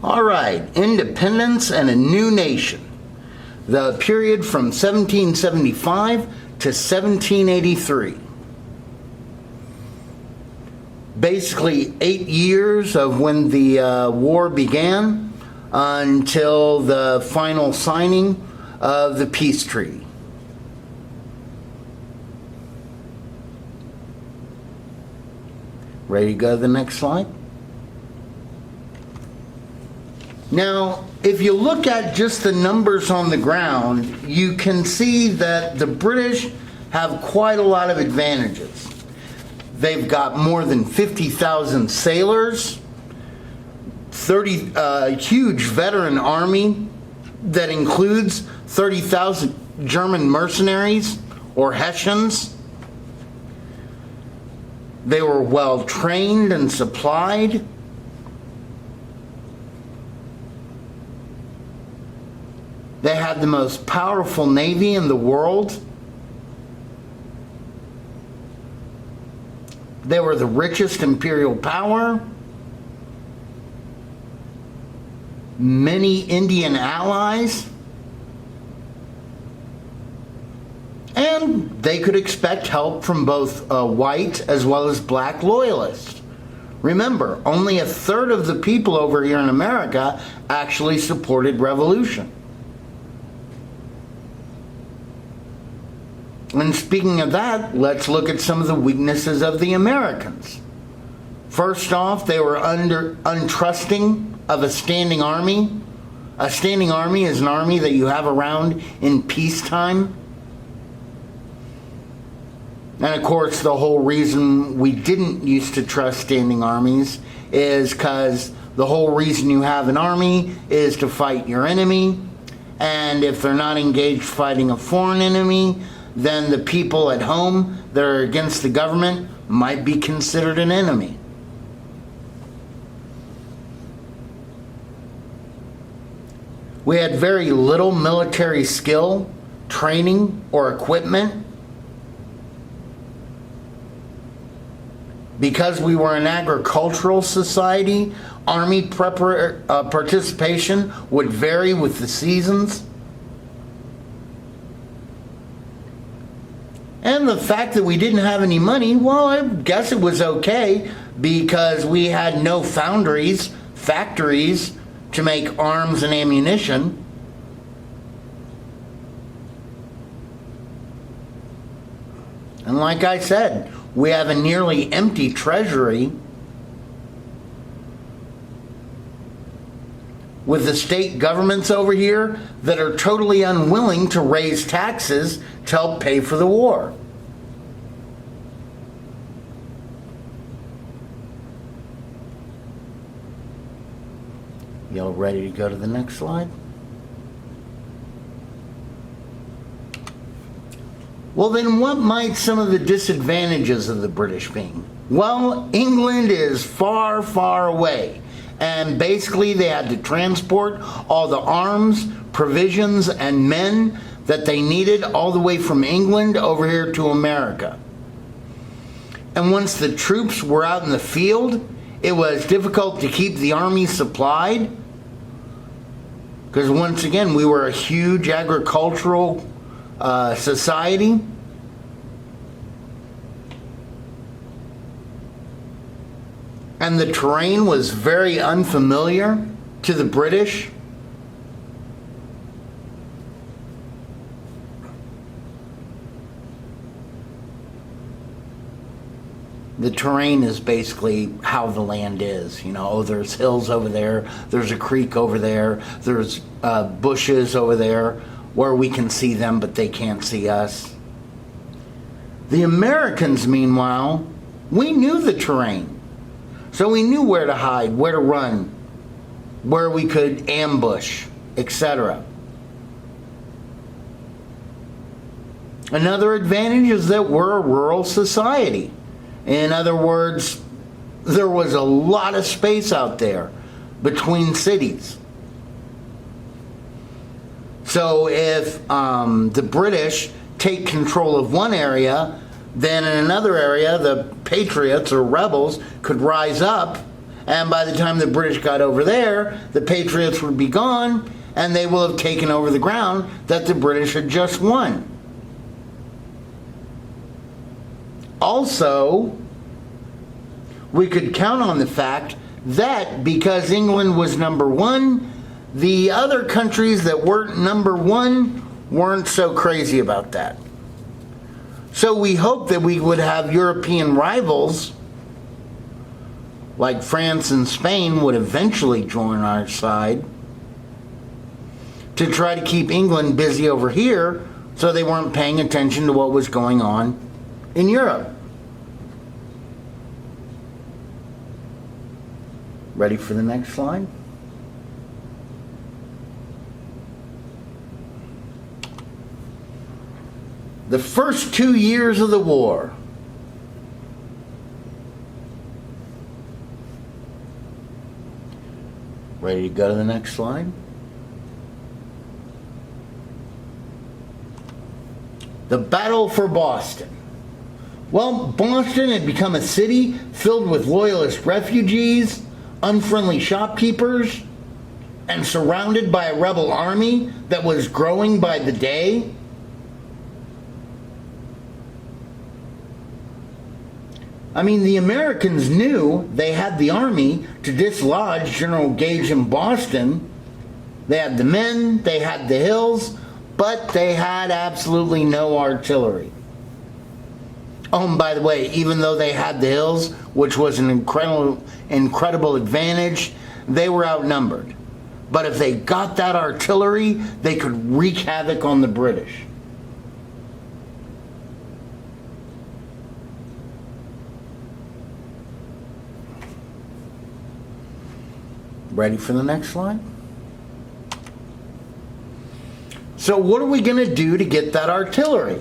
All right, independence and a new nation. The period from 1775 to 1783. Basically 8 years of when the war began until the final signing of the peace treaty. Ready to go to the next slide? Now, if you look at just the numbers on the ground, you can see that the British have quite a lot of advantages. They've got more than 50,000 sailors, huge veteran army that includes 30,000 German mercenaries or Hessians. They were well trained and supplied. They had the most powerful navy in the world. They were the richest imperial power. Many Indian allies. And they could expect help from both white as well as black loyalists. Remember, only a third of the people over here in America actually supported revolution. And speaking of that, let's look at some of the weaknesses of the Americans. First off, they were untrusting of a standing army. A standing army is an army that you have around in peacetime. And of course, the whole reason we didn't used to trust standing armies is because the whole reason you have an army is to fight your enemy. And if they're not engaged fighting a foreign enemy, then the people at home that are against the government might be considered an enemy. We had very little military skill, training, or equipment. Because we were an agricultural society, army participation would vary with the seasons. And the fact that we didn't have any money, well, I guess it was okay because we had no factories to make arms and ammunition. And like I said, we have a nearly empty treasury with the state governments over here that are totally unwilling to raise taxes to help pay for the war. Y'all ready to go to the next slide? Well, then what might some of the disadvantages of the British be? Well, England is far, far away. And basically they had to transport all the arms, provisions, and men that they needed all the way from England over here to America. And once the troops were out in the field, it was difficult to keep the army supplied. Because once again, we were a huge agricultural society. And the terrain was very unfamiliar to the British. The terrain is basically how the land is. You know, oh, there's hills over there, there's a creek over there, there's bushes over there where we can see them, but they can't see us. The Americans, meanwhile, we knew the terrain. So we knew where to hide, where to run, where we could ambush, etc. Another advantage is that we're a rural society. In other words, there was a lot of space out there between cities. So if the British take control of one area, then in another area, the patriots or rebels could rise up And by the time the British got over there, the Patriots would be gone, and they will have taken over the ground that the British had just won. Also, we could count on the fact that because England was number one, the other countries that weren't number one weren't so crazy about that. So we hope that we would have European rivals like France and Spain would eventually join our side to try to keep England busy over here so they weren't paying attention to what was going on in Europe. Ready for the next slide? The first 2 years of the war. Ready to go to the next slide? The battle for Boston. Well, Boston had become a city filled with loyalist refugees, unfriendly shopkeepers, and surrounded by a rebel army that was growing by the day. I mean, the Americans knew they had the army to dislodge General Gage in Boston. They had the men, they had the hills, but they had absolutely no artillery. Oh, and by the way, even though they had the hills, which was an incredible advantage, they were outnumbered. But if they got that artillery, they could wreak havoc on the British. Ready for the next slide? So what are we going to do to get that artillery?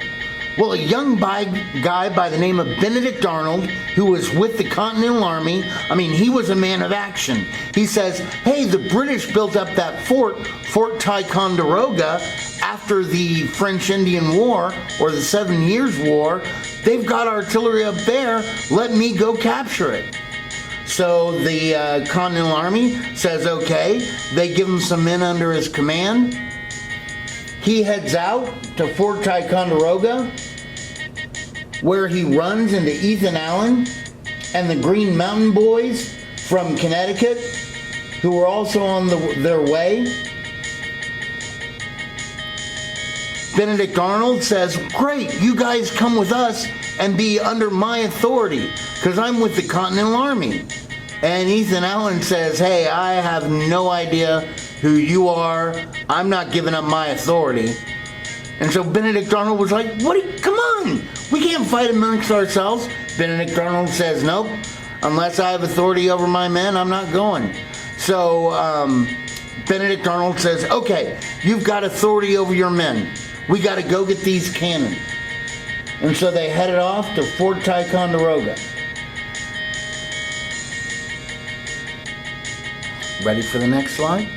Well, a young guy by the name of Benedict Arnold, who was with the Continental Army, I mean, he was a man of action. He says, hey, the British built up that Fort Ticonderoga, after the French-Indian War, or the 7 Years' War. They've got artillery up there. Let me go capture it. So the Continental Army says, okay. They give him some men under his command. He heads out to Fort Ticonderoga, where he runs into Ethan Allen and the Green Mountain Boys from Connecticut, who were also on their way. Benedict Arnold says, great, you guys come with us and be under my authority, because I'm with the Continental Army. And Ethan Allen says, hey, I have no idea who you are. I'm not giving up my authority. And so Benedict Arnold was like, come on, we can't fight amongst ourselves. Benedict Arnold says, nope, unless I have authority over my men, I'm not going. So Benedict Arnold says, okay, you've got authority over your men. We got to go get these cannon. And so they headed off to Fort Ticonderoga. Ready for the next slide?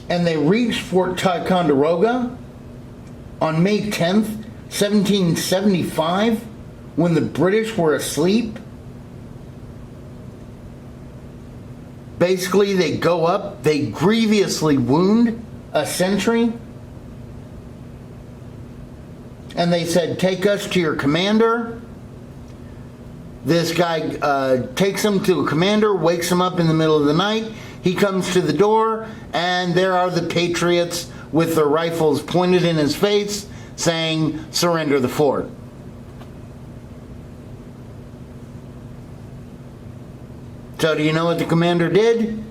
And they reached Fort Ticonderoga on May 10th, 1775, when the British were asleep. Basically, they go up, they grievously wound a sentry, and they said, take us to your commander. This guy takes him to a commander, wakes him up in the middle of the night. He comes to the door, and there are the Patriots with their rifles pointed in his face, saying, surrender the fort. So do you know what the commander did?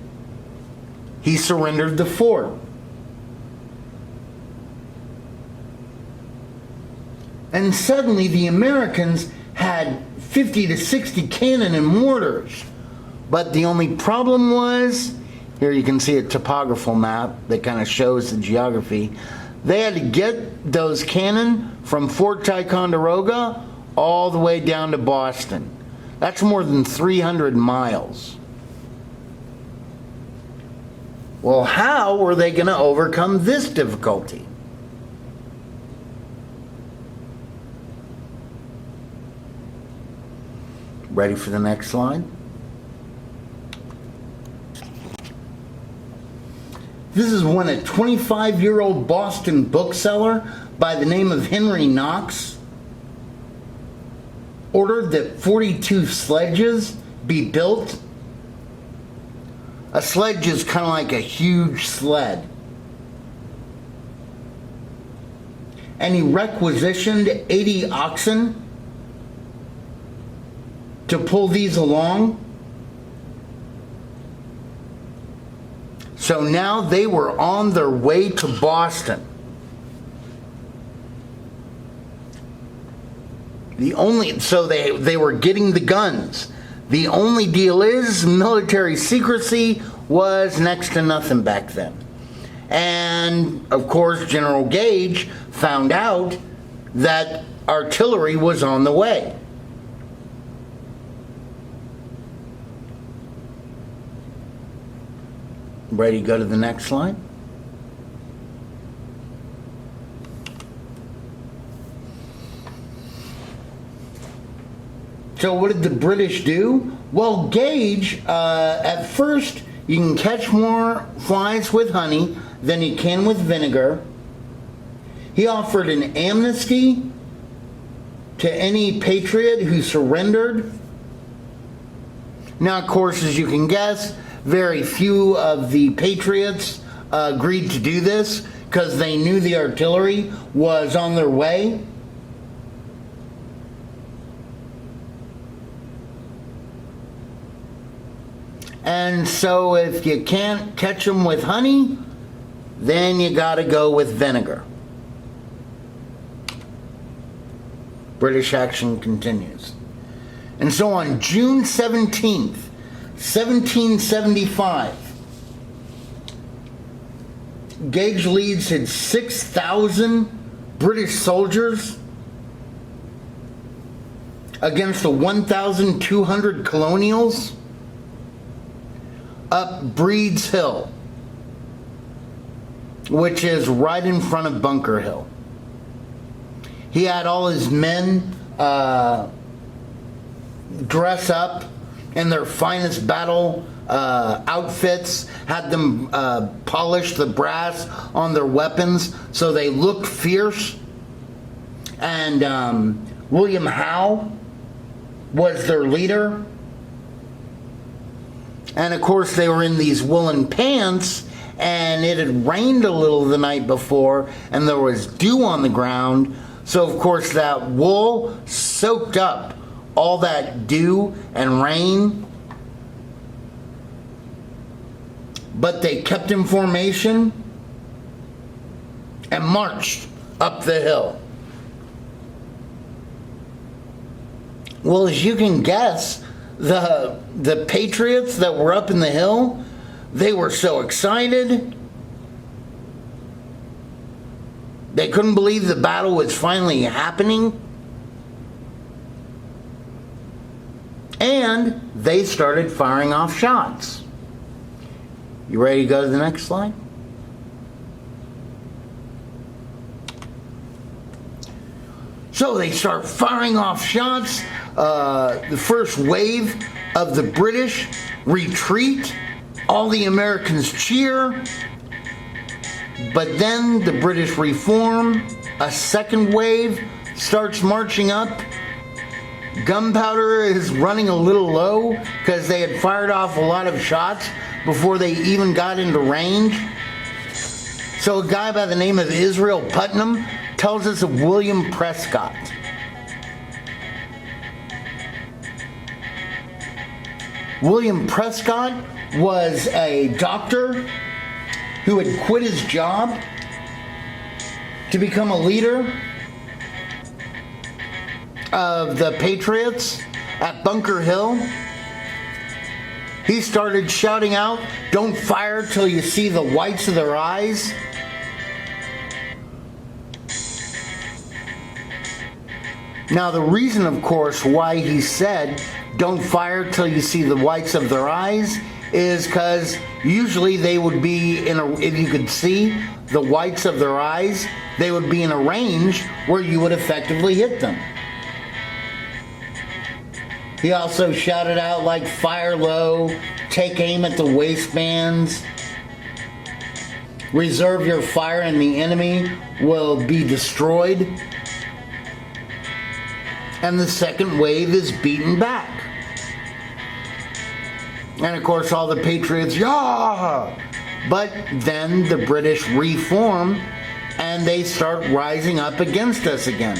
He surrendered the fort. And suddenly the Americans had 50 to 60 cannon and mortars. But the only problem was, here you can see a topographical map that kind of shows the geography. They had to get those cannon from Fort Ticonderoga all the way down to Boston. That's more than 300 miles. Well, how were they going to overcome this difficulty? Ready for the next slide? This is when a 25-year-old Boston bookseller by the name of Henry Knox ordered that 42 sledges be built. A sledge is kind of like a huge sled. And he requisitioned 80 oxen to pull these along. So now they were on their way to Boston. So they were getting the guns. The only deal is military secrecy was next to nothing back then. And of course, General Gage found out that artillery was on the way. Ready to go to the next slide? So what did the British do? Well, Gage, at first, you can catch more flies with honey than you can with vinegar. He offered an amnesty to any patriot who surrendered. Now, of course, as you can guess, very few of the patriots agreed to do this because they knew the artillery was on their way. And so if you can't catch them with honey, then you got to go with vinegar. British action continues. And so on June 17th, 1775, Gage leads his 6,000 British soldiers against the 1,200 colonials up Breed's Hill, which is right in front of Bunker Hill. He had all his men dress up in their finest battle outfits, had them polish the brass on their weapons so they looked fierce. And William Howe was their leader. And of course they were in these woolen pants, and it had rained a little the night before, and there was dew on the ground. So of course that wool soaked up all that dew and rain. But they kept in formation and marched up the hill. Well, as you can guess, the patriots that were up in the hill, they were so excited. They couldn't believe the battle was finally happening. And they started firing off shots. You ready to go to the next slide? So they start firing off shots. The first wave of the British retreat. All the Americans cheer. But then the British reform. A second wave starts marching up. Gunpowder is running a little low because they had fired off a lot of shots before they even got into range. So a guy by the name of Israel Putnam tells us of William Prescott. William Prescott was a doctor who had quit his job to become a leader of the Patriots at Bunker Hill. He started shouting out, "Don't fire till you see the whites of their eyes." Now the reason, of course, why he said, "Don't fire till you see the whites of their eyes," is because usually they would be if you could see the whites of their eyes, they would be in a range where you would effectively hit them. He also shouted out like fire low, take aim at the waistbands, reserve your fire and the enemy will be destroyed. And the second wave is beaten back. And of course all the patriots, yeah! But then the British reform and they start rising up against us again.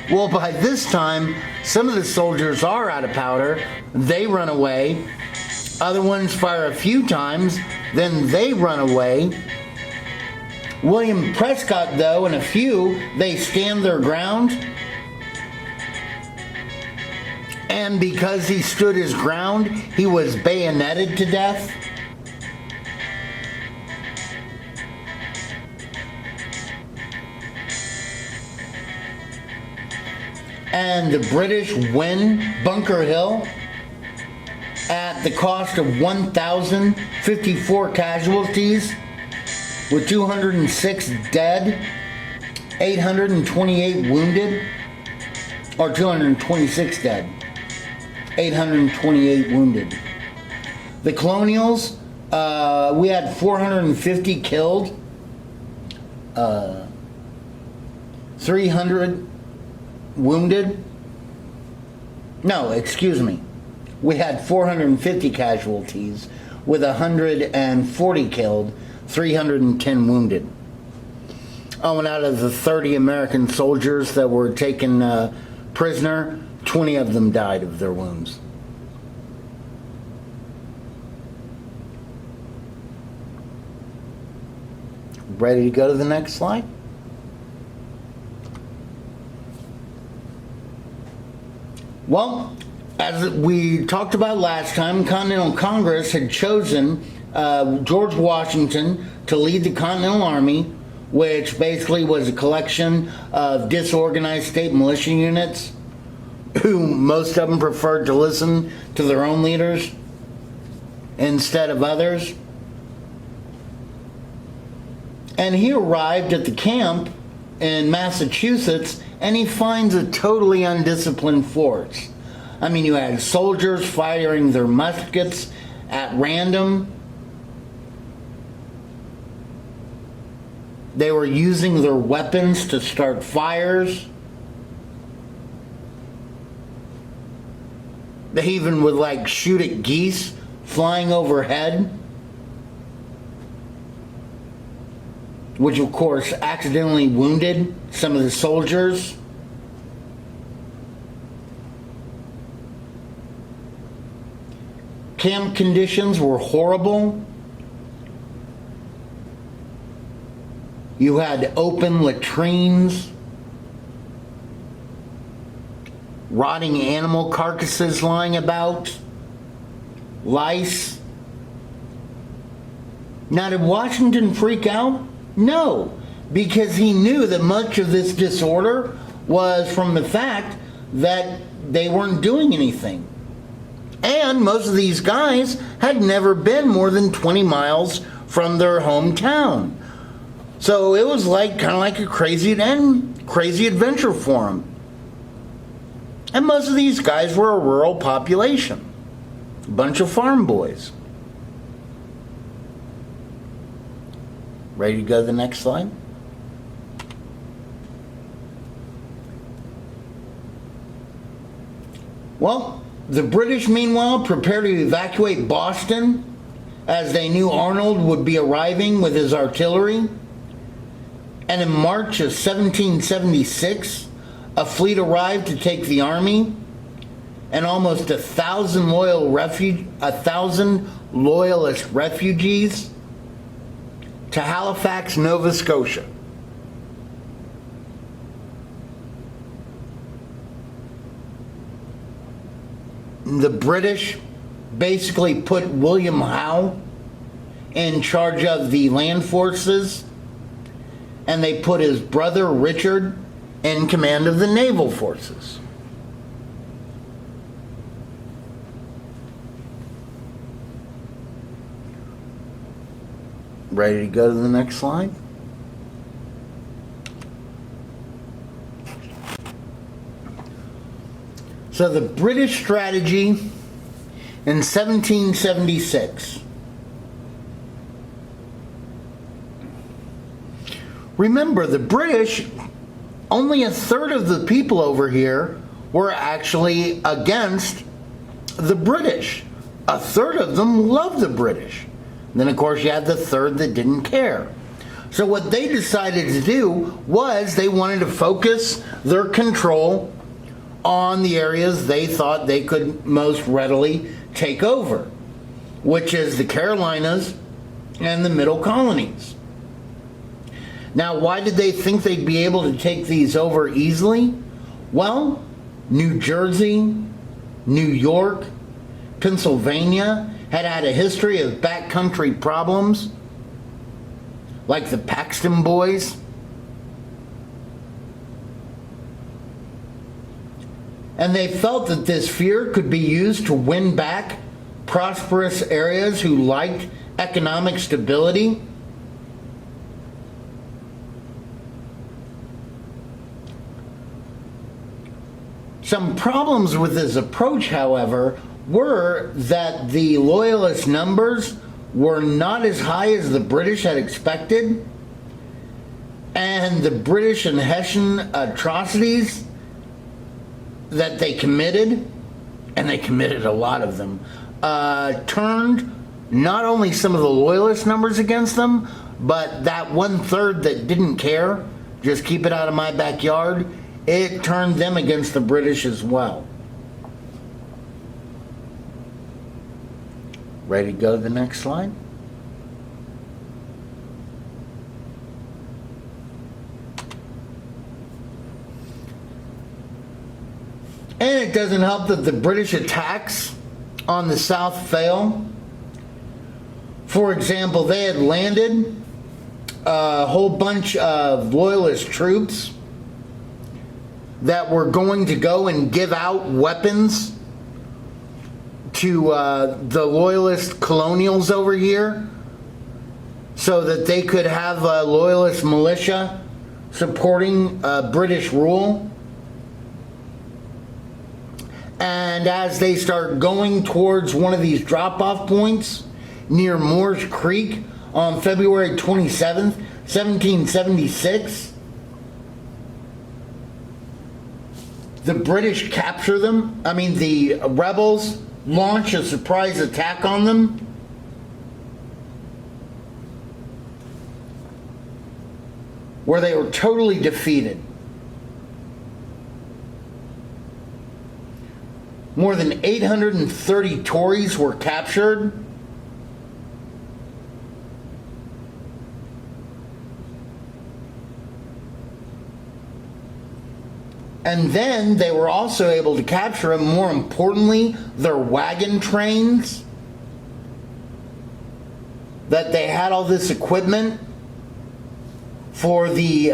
Well, by this time, some of the soldiers are out of powder. They run away. Other ones fire a few times, then they run away. William Prescott, though, and a few, they stand their ground. And because he stood his ground, he was bayoneted to death. And the British win Bunker Hill at the cost of 1,054 casualties, with 206 dead, 828 wounded, or 226 dead, 828 wounded. The Colonials, we had 450 killed, 300 wounded. No, excuse me. We had 450 casualties with 140 killed, 310 wounded. Oh, and out of the 30 American soldiers that were taken prisoner, 20 of them died of their wounds. Ready to go to the next slide? Well, as we talked about last time, Continental Congress had chosen George Washington to lead the Continental Army, which basically was a collection of disorganized state militia units who most of them preferred to listen to their own leaders instead of others. And he arrived at the camp in Massachusetts and he finds a totally undisciplined force. I mean, you had soldiers firing their muskets at random. They were using their weapons to start fires. They even would like shoot at geese flying overhead, which of course accidentally wounded some of the soldiers. Camp conditions were horrible. You had open latrines, rotting animal carcasses lying about, lice. Now, did Washington freak out? No, because he knew that much of this disorder was from the fact that they weren't doing anything. And most of these guys had never been more than 20 miles from their hometown. So it was like kind of like a crazy adventure for them. And most of these guys were a rural population, a bunch of farm boys. Ready to go to the next slide? Well, the British, meanwhile, prepared to evacuate Boston as they knew Arnold would be arriving with his artillery. And in March of 1776, a fleet arrived to take the army, and almost 1,000 loyalist refugees to Halifax, Nova Scotia. The British basically put William Howe in charge of the land forces, and they put his brother Richard in command of the naval forces. Ready to go to the next slide? So the British strategy in 1776. Remember, the British, only a third of the people over here were actually against the British. A third of them loved the British. Then, of course, you had the third that didn't care. So what they decided to do was they wanted to focus their control on the areas they thought they could most readily take over, which is the Carolinas and the Middle Colonies. Now, why did they think they'd be able to take these over easily? Well, New Jersey, New York, Pennsylvania had a history of backcountry problems, like the Paxton Boys. And they felt that this fear could be used to win back prosperous areas who liked economic stability. Some problems with this approach, however, were that the Loyalist numbers were not as high as the British had expected, and the British and Hessian atrocities that they committed, and they committed a lot of them, turned not only some of the Loyalist numbers against them, but that 1/3 that didn't care, just keep it out of my backyard, it turned them against the British as well. Ready to go to the next slide? And it doesn't help that the British attacks on the South fail. For example, they had landed a whole bunch of Loyalist troops that were going to go and give out weapons to the Loyalist colonials over here so that they could have a Loyalist militia supporting British rule. And as they start going towards one of these drop-off points near Moores Creek on February 27th, 1776, the British capture them. The rebels launch a surprise attack on them. Where they were totally defeated. More than 830 Tories were captured. And then they were also able to capture, and more importantly, their wagon trains. That they had all this equipment for the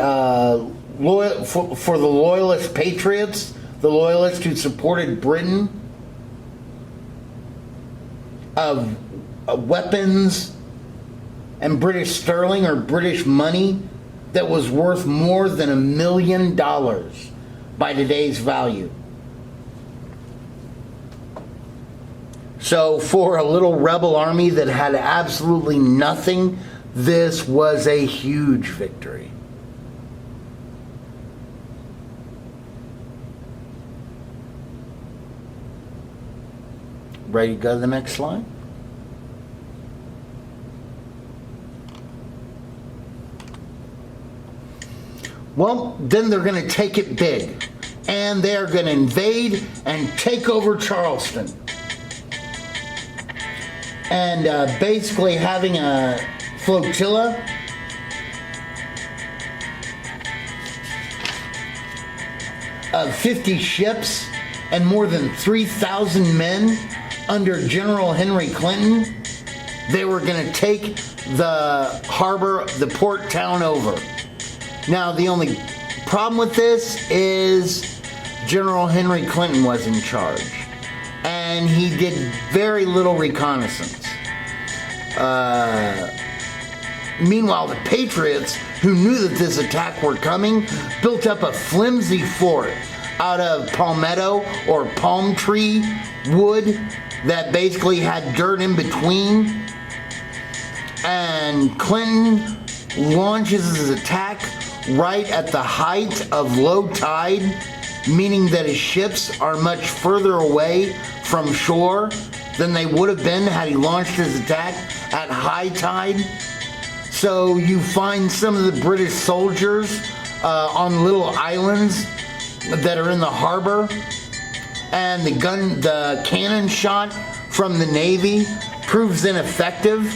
for the Loyalist patriots, the Loyalists who supported Britain, of weapons and British sterling or British money that was worth more than $1 million by today's value. So for a little rebel army that had absolutely nothing, this was a huge victory. Ready to go to the next slide? Well, then they're going to take it big. And they're going to invade and take over Charleston. And basically having a flotilla of 50 ships and more than 3,000 men under General Henry Clinton, they were going to take the harbor, the port town over. Now, the only problem with this is General Henry Clinton was in charge, and he did very little reconnaissance. Meanwhile, the Patriots, who knew that this attack were coming, built up a flimsy fort out of palmetto or palm tree wood that basically had dirt in between. And Clinton launches his attack right at the height of low tide, meaning that his ships are much further away from shore than they would have been had he launched his attack at high tide. So you find some of the British soldiers on little islands that are in the harbor, and the cannon shot from the Navy proves ineffective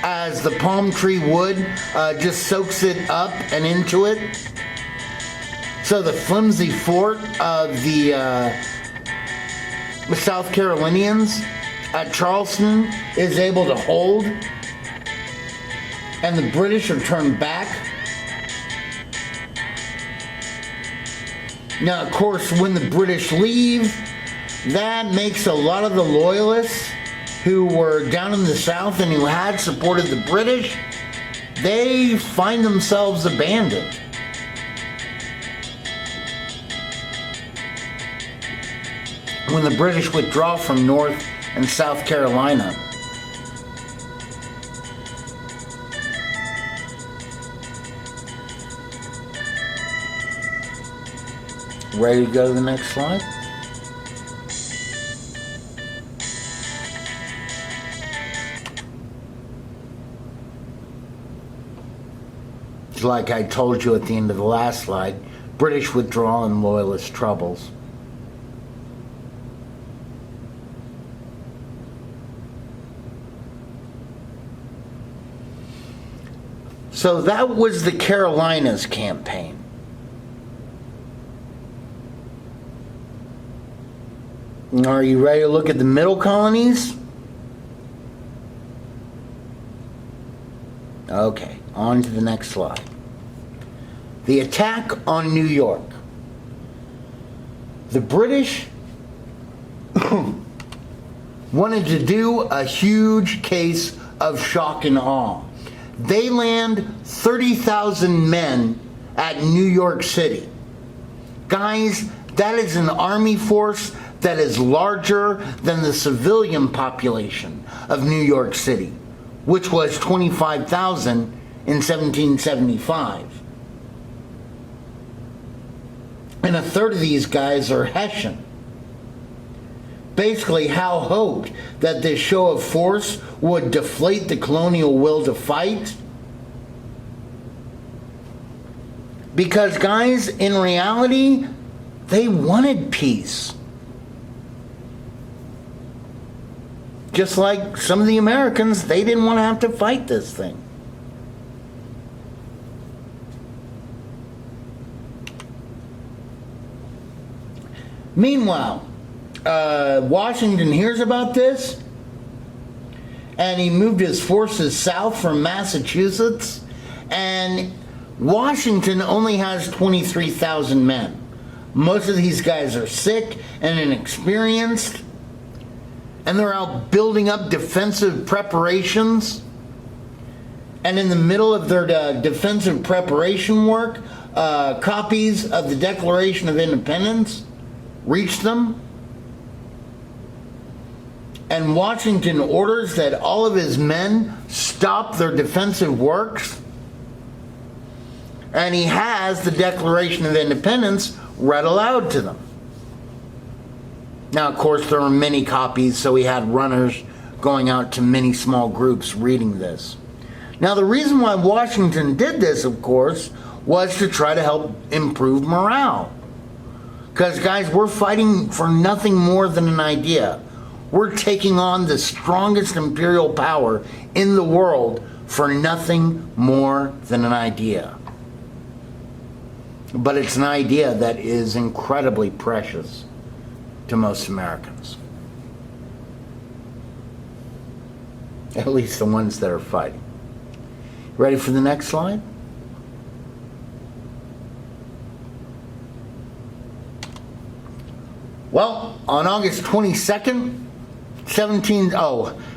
as the palm tree wood just soaks it up and into it. So the flimsy fort of the South Carolinians at Charleston is able to hold, and the British are turned back. Now, of course, when the British leave, that makes a lot of the loyalists who were down in the South and who had supported the British, they find themselves abandoned. When the British withdraw from North and South Carolina. Ready to go to the next slide? Like I told you at the end of the last slide, British withdrawal and Loyalist troubles. So that was the Carolinas campaign. Are you ready to look at the middle colonies? Okay, on to the next slide. The attack on New York. The British wanted to do a huge case of shock and awe. They land 30,000 men at New York City. Guys, that is an army force that is larger than the civilian population of New York City, which was 25,000 in 1775. And a third of these guys are Hessian. Basically, Howe hoped that this show of force would deflate the colonial will to fight. Because, guys, in reality, they wanted peace. Just like some of the Americans, they didn't want to have to fight this thing. Meanwhile, Washington hears about this, and he moved his forces south from Massachusetts, and Washington only has 23,000 men. Most of these guys are sick and inexperienced, and they're out building up defensive preparations. And in the middle of their defensive preparation work, copies of the Declaration of Independence reach them. And Washington orders that all of his men stop their defensive works. And he has the Declaration of Independence read aloud to them. Now, of course, there were many copies, so he had runners going out to many small groups reading this. Now, the reason why Washington did this, of course, was to try to help improve morale. Because, guys, we're fighting for nothing more than an idea. We're taking on the strongest imperial power in the world for nothing more than an idea. But it's an idea that is incredibly precious to most Americans. At least the ones that are fighting. Ready for the next slide? Well, on August 22nd,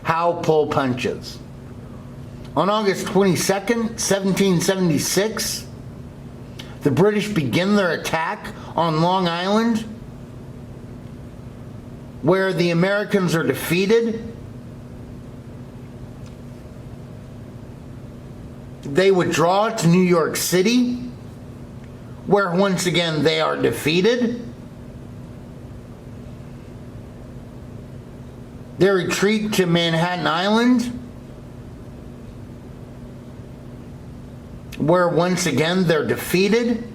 Howe pull punches. On August 22nd, 1776, the British begin their attack on Long Island, where the Americans are defeated. They withdraw to New York City, where once again they are defeated. They retreat to Manhattan Island, where once again they're defeated.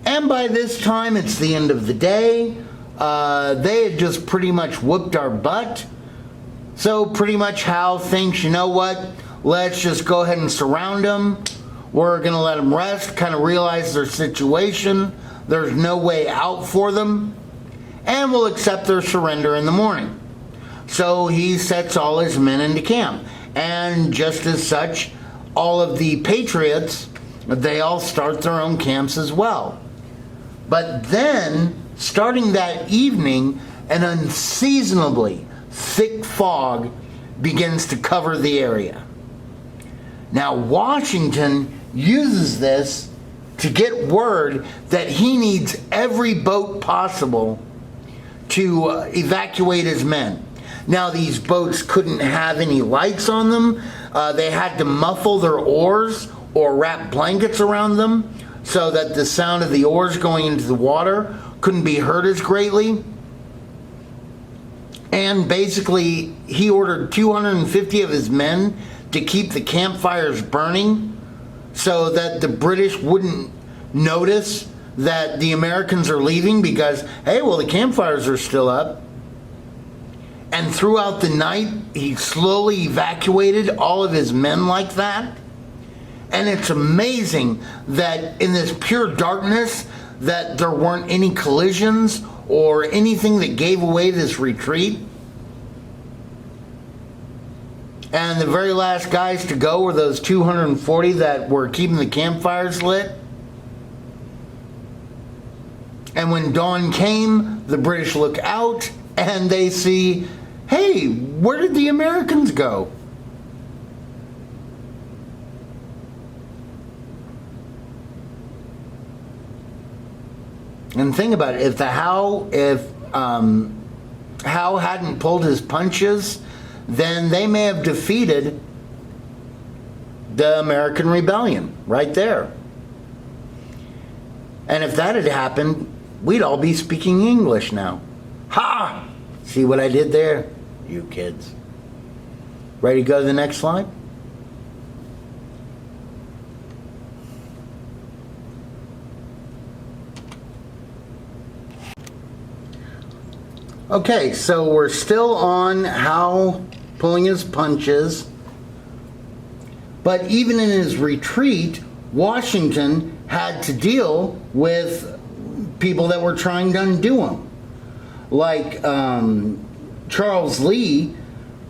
And by this time, it's the end of the day. They had just pretty much whooped our butt. So pretty much Hal thinks, you know what, let's just go ahead and surround them. We're going to let them rest, kind of realize their situation. There's no way out for them. And we'll accept their surrender in the morning. So he sets all his men into camp. And just as such, all of the Patriots, they all start their own camps as well. But then, starting that evening, an unseasonably thick fog begins to cover the area. Now, Washington uses this to get word that he needs every boat possible to evacuate his men. Now, these boats couldn't have any lights on them. They had to muffle their oars or wrap blankets around them so that the sound of the oars going into the water couldn't be heard as greatly. And basically, he ordered 250 of his men to keep the campfires burning so that the British wouldn't notice that the Americans are leaving because, hey, well, the campfires are still up. And throughout the night, he slowly evacuated all of his men like that. And it's amazing that in this pure darkness that there weren't any collisions or anything that gave away this retreat. And the very last guys to go were those 240 that were keeping the campfires lit. And when dawn came, the British look out and they see, hey, where did the Americans go? And think about it, if Howe hadn't pulled his punches, then they may have defeated the American Rebellion right there. And if that had happened, we'd all be speaking English now. Ha! See what I did there? You kids. Ready to go to the next slide? Okay, so we're still on Howe pulling his punches. But even in his retreat, Washington had to deal with people that were trying to undo him. Like Charles Lee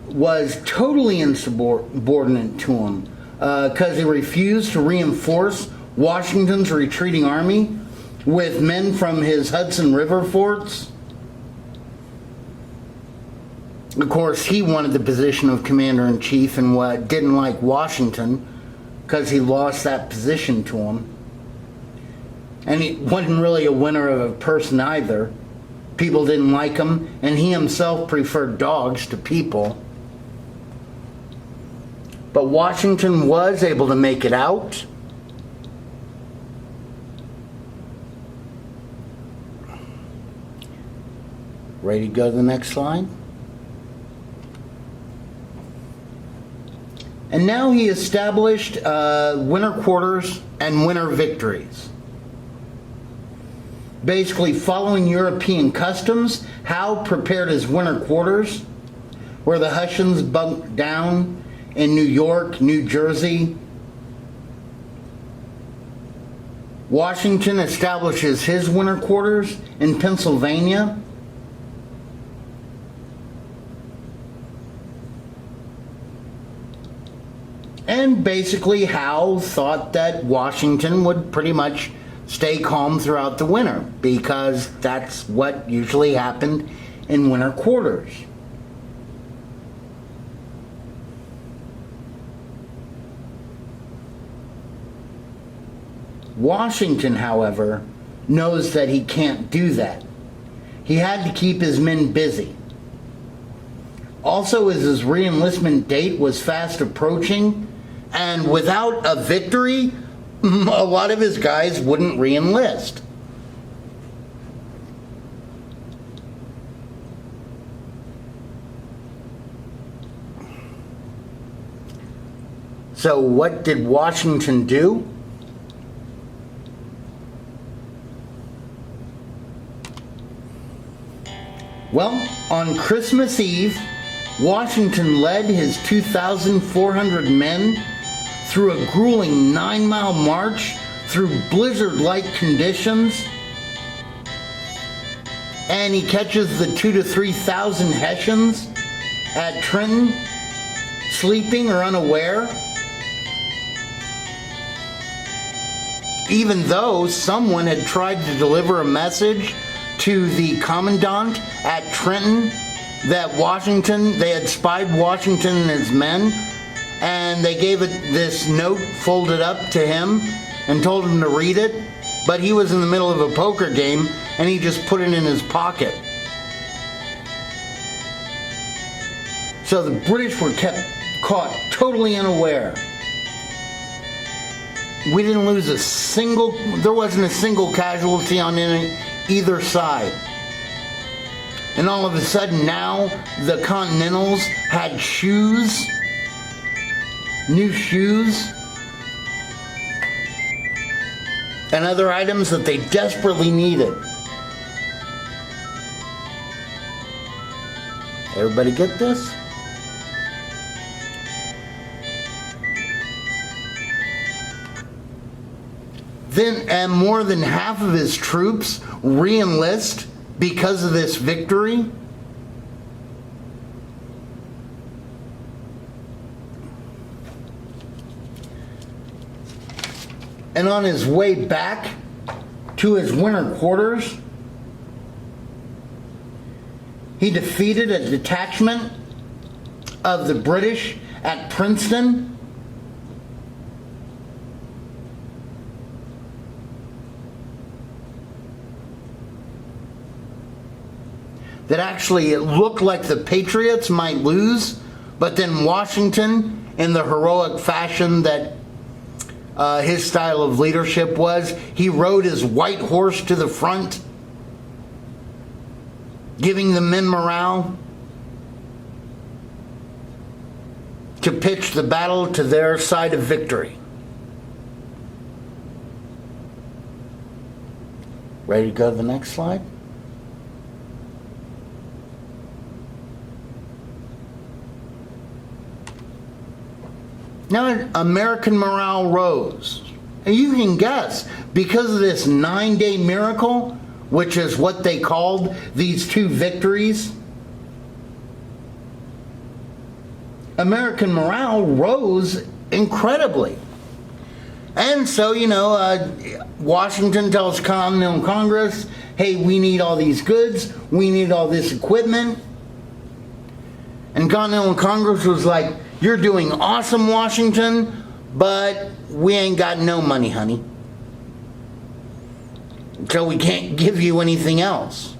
was totally insubordinate to him because he refused to reinforce Washington's retreating army with men from his Hudson River forts. Of course, he wanted the position of commander-in-chief and didn't like Washington because he lost that position to him. And he wasn't really a winner of a person either. People didn't like him, and he himself preferred dogs to people. But Washington was able to make it out. Ready to go to the next slide? And now he established winter quarters and winter victories. Basically, following European customs, Howe prepared his winter quarters, where the Hessians bunked down in New York, New Jersey. Washington establishes his winter quarters in Pennsylvania. And basically Howe thought that Washington would pretty much stay calm throughout the winter, because that's what usually happened in winter quarters. Washington, however, knows that he can't do that. He had to keep his men busy. Also, as his re-enlistment date was fast approaching, and without a victory, a lot of his guys wouldn't re-enlist. So what did Washington do? Well, on Christmas Eve, Washington led his 2,400 men through a grueling 9-mile march through blizzard-like conditions, and he catches the 2,000 to 3,000 Hessians at Trenton, sleeping or unaware, even though someone had tried to deliver a message to the commandant at Trenton that they had spied Washington and his men, and they gave this note folded up to him and told him to read it, but he was in the middle of a poker game and he just put it in his pocket. So the British were caught totally unaware. We didn't lose there wasn't a single casualty on either side. And all of a sudden now the Continentals had shoes, new shoes, and other items that they desperately needed. Everybody get this? Then, and more than half of his troops re-enlist because of this victory. And on his way back to his winter quarters, he defeated a detachment of the British at Princeton. That actually it looked like the Patriots might lose, but then Washington, in the heroic fashion that his style of leadership was, he rode his white horse to the front, giving the men morale to pitch the battle to their side of victory. Ready to go to the next slide? Now American morale rose. And you can guess, because of this 9-day miracle, which is what they called these two victories, American morale rose incredibly. And so, Washington tells Continental Congress, hey, we need all these goods, we need all this equipment. And Continental Congress was like, you're doing awesome, Washington, but we ain't got no money, honey. So we can't give you anything else.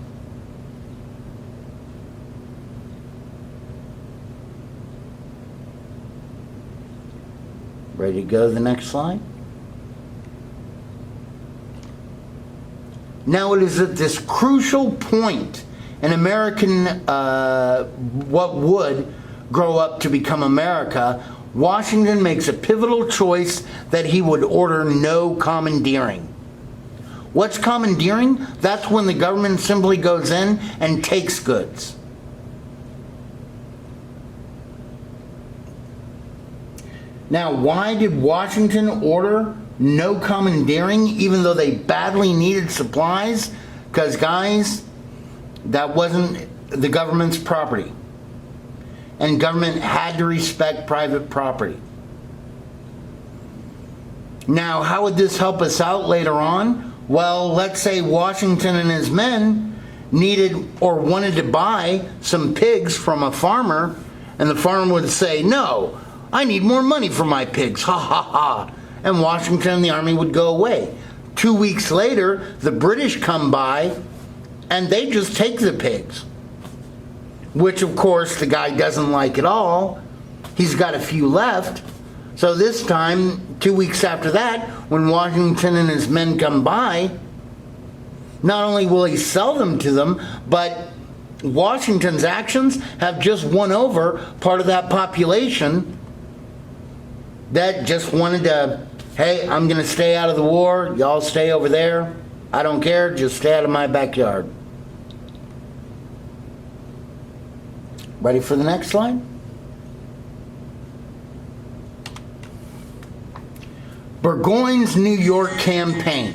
Ready to go to the next slide? Now it is at this crucial point in American, what would grow up to become America, Washington makes a pivotal choice that he would order no commandeering. What's commandeering? That's when the government simply goes in and takes goods. Now, why did Washington order no commandeering even though they badly needed supplies? Because, guys, that wasn't the government's property. And government had to respect private property. Now, how would this help us out later on? Well, let's say Washington and his men needed or wanted to buy some pigs from a farmer, and the farmer would say, no, I need more money for my pigs, ha ha ha. And Washington and the army would go away. 2 weeks later, the British come by and they just take the pigs, which of course the guy doesn't like at all. He's got a few left. So this time, 2 weeks after that, when Washington and his men come by, not only will he sell them to them, but Washington's actions have just won over part of that population that just wanted to, hey, I'm going to stay out of the war. Y'all stay over there. I don't care. Just stay out of my backyard. Ready for the next slide? Burgoyne's New York campaign.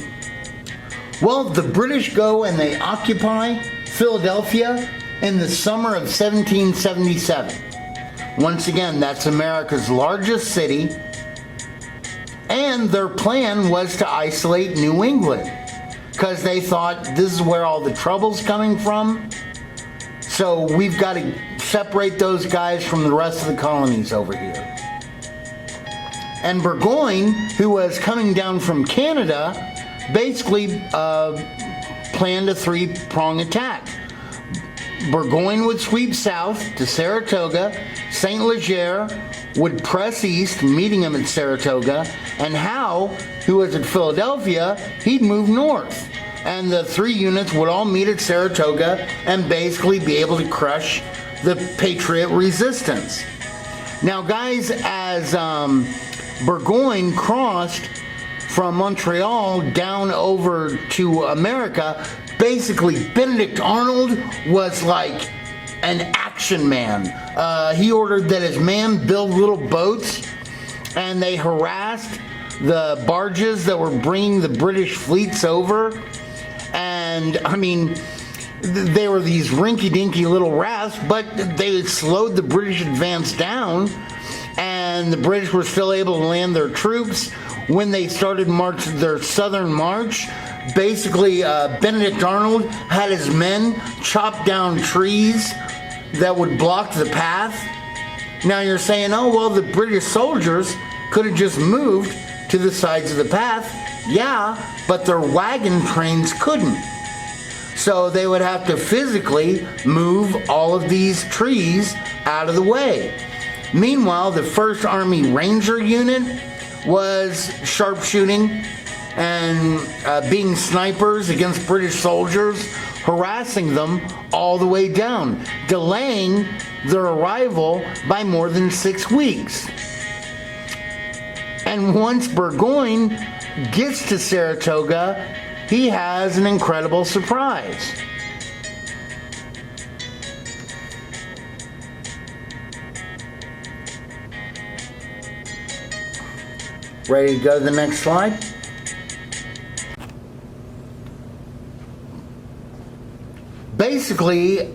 Well, the British go and they occupy Philadelphia in the summer of 1777. Once again, that's America's largest city, and their plan was to isolate New England because they thought this is where all the trouble's coming from, so we've got to separate those guys from the rest of the colonies over here. And Burgoyne, who was coming down from Canada, basically planned a three-prong attack. Burgoyne would sweep south to Saratoga, St. Leger would press east, meeting him at Saratoga, and Howe, who was at Philadelphia, he'd move north. And the three units would all meet at Saratoga and basically be able to crush the Patriot resistance. Now, guys, as Burgoyne crossed from Montreal down over to America, basically Benedict Arnold was like an action man. He ordered that his men build little boats, and they harassed the barges that were bringing the British fleets over. And I mean, they were these rinky-dinky little rafts, but they slowed the British advance down, and the British were still able to land their troops. When they started their southern march, basically Benedict Arnold had his men chop down trees that would block the path. Now you're saying, oh, well, the British soldiers could have just moved to the sides of the path. Yeah, but their wagon trains couldn't. So they would have to physically move all of these trees out of the way. Meanwhile, the 1st Army Ranger Unit was sharpshooting and being snipers against British soldiers, harassing them all the way down, delaying their arrival by more than 6 weeks. And once Burgoyne gets to Saratoga, he has an incredible surprise. Ready to go to the next slide? Basically,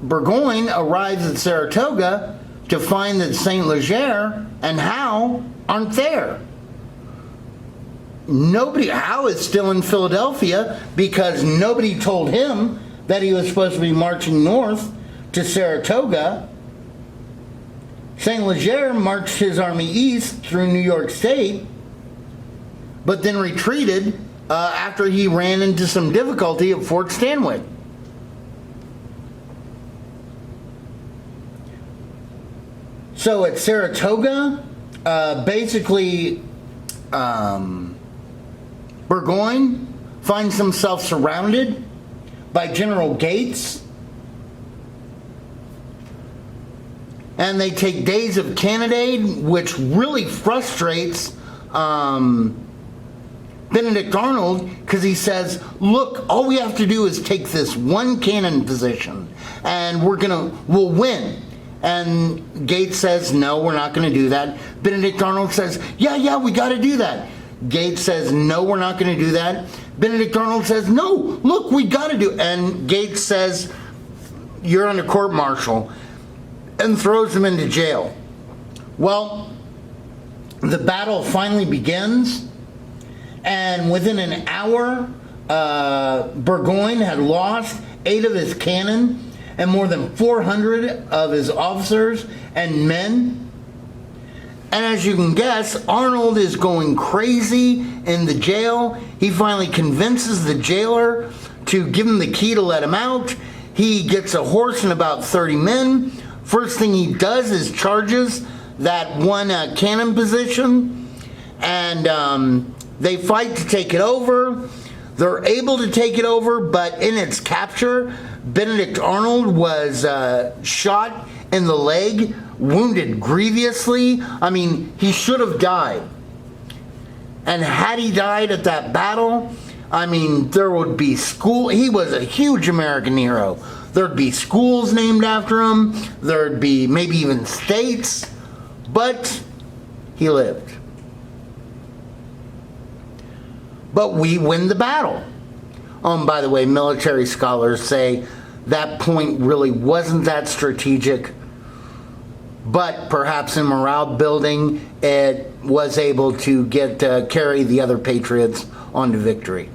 Burgoyne arrives at Saratoga to find that St. Leger and Howe aren't there. Howe is still in Philadelphia because nobody told him that he was supposed to be marching north to Saratoga. St. Leger marched his army east through New York State, but then retreated after he ran into some difficulty at Fort Stanwix. So at Saratoga, basically, Burgoyne finds himself surrounded by General Gates, and they take days of cannonade, which really frustrates Benedict Arnold, because he says, look, all we have to do is take this one cannon position and we'll win. And Gates says, no, we're not going to do that. Benedict Arnold says, yeah, we got to do that. Gates says, no, we're not going to do that. Benedict Arnold says, no, look, we got to do it. And Gates says, you're under court-martial, and throws him into jail. Well, the battle finally begins, and within an hour, Burgoyne had lost 8 of his cannon and more than 400 of his officers and men. And as you can guess, Arnold is going crazy in the jail. He finally convinces the jailer to give him the key to let him out. He gets a horse and about 30 men. First thing he does is charges that one cannon position, and they fight to take it over. They're able to take it over, but in its capture, Benedict Arnold was shot in the leg, wounded grievously. I mean, he should have died. And had he died at that battle, I mean, there would be he was a huge American hero. There'd be schools named after him. There'd be maybe even states. But he lived. But we win the battle. By the way, military scholars say that point really wasn't that strategic, but perhaps in morale building, it was able to carry the other patriots on to victory.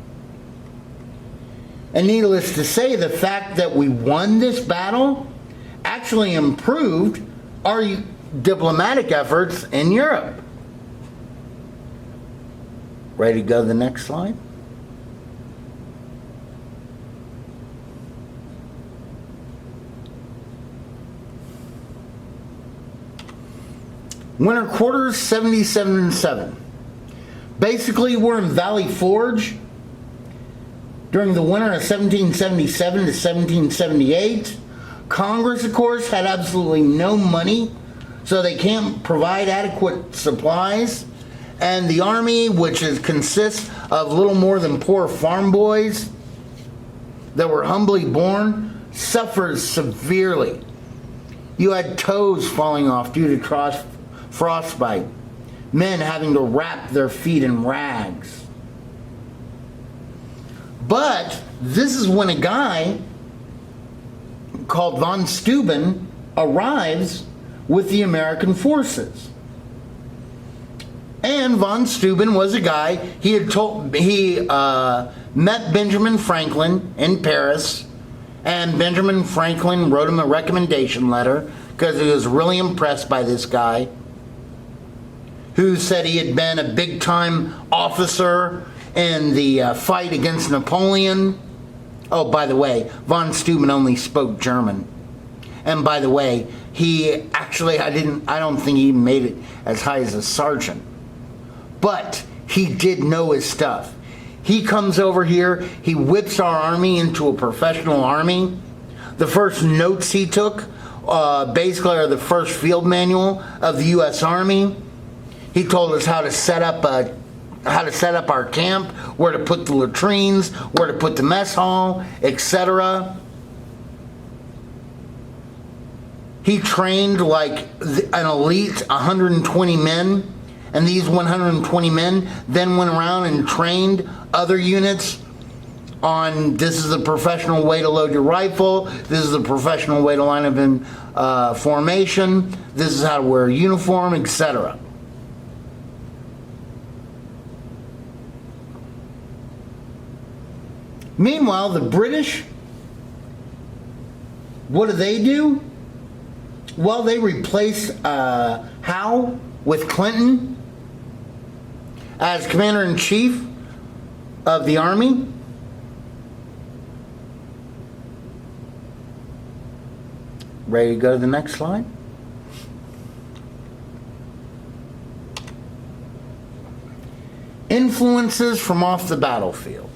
And needless to say, the fact that we won this battle actually improved our diplomatic efforts in Europe. Ready to go to the next slide? Winter quarters 77 and 7. Basically, we're in Valley Forge during the winter of 1777 to 1778. Congress, of course, had absolutely no money, so they can't provide adequate supplies. And the army, which consists of little more than poor farm boys that were humbly born, suffers severely. You had toes falling off due to frostbite, men having to wrap their feet in rags. But this is when a guy called von Steuben arrives with the American forces. And von Steuben was a guy, he met Benjamin Franklin in Paris, and Benjamin Franklin wrote him a recommendation letter because he was really impressed by this guy, who said he had been a big-time officer in the fight against Napoleon. Oh, by the way, von Steuben only spoke German. And by the way, he actually, I don't think he made it as high as a sergeant. But he did know his stuff. He comes over here, he whips our army into a professional army. The first notes he took basically are the first field manual of the U.S. Army. He told us how to set up our camp, where to put the latrines, where to put the mess hall, etc. He trained like an elite 120 men. And these 120 men then went around and trained other units on, this is the professional way to load your rifle, this is the professional way to line up in formation, this is how to wear a uniform, etc. Meanwhile, the British, what do? Well, they replace Howe with Clinton as Commander-in-Chief of the Army. Ready to go to the next slide? Influences from off the battlefield.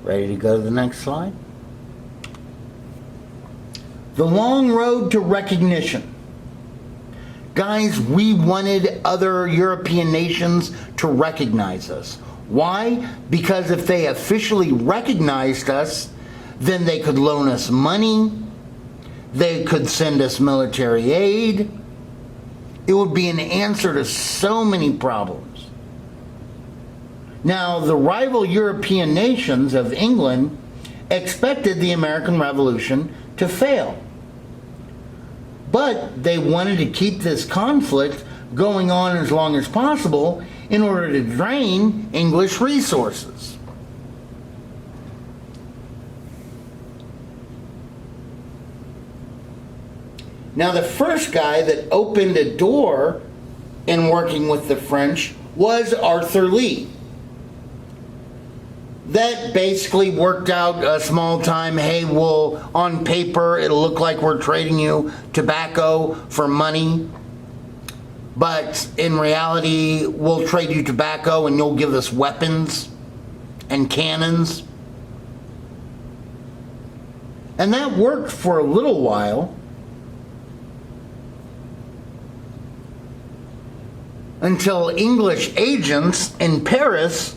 Ready to go to the next slide? The long road to recognition. Guys, we wanted other European nations to recognize us. Why? Because if they officially recognized us, then they could loan us money, they could send us military aid. It would be an answer to so many problems. Now, the rival European nations of England expected the American Revolution to fail. But they wanted to keep this conflict going on as long as possible in order to drain English resources. Now, the first guy that opened a door in working with the French was Arthur Lee. That basically worked out a small time, hey, well, on paper, it'll look like we're trading you tobacco for money. But in reality, we'll trade you tobacco and you'll give us weapons and cannons. And that worked for a little while. Until English agents in Paris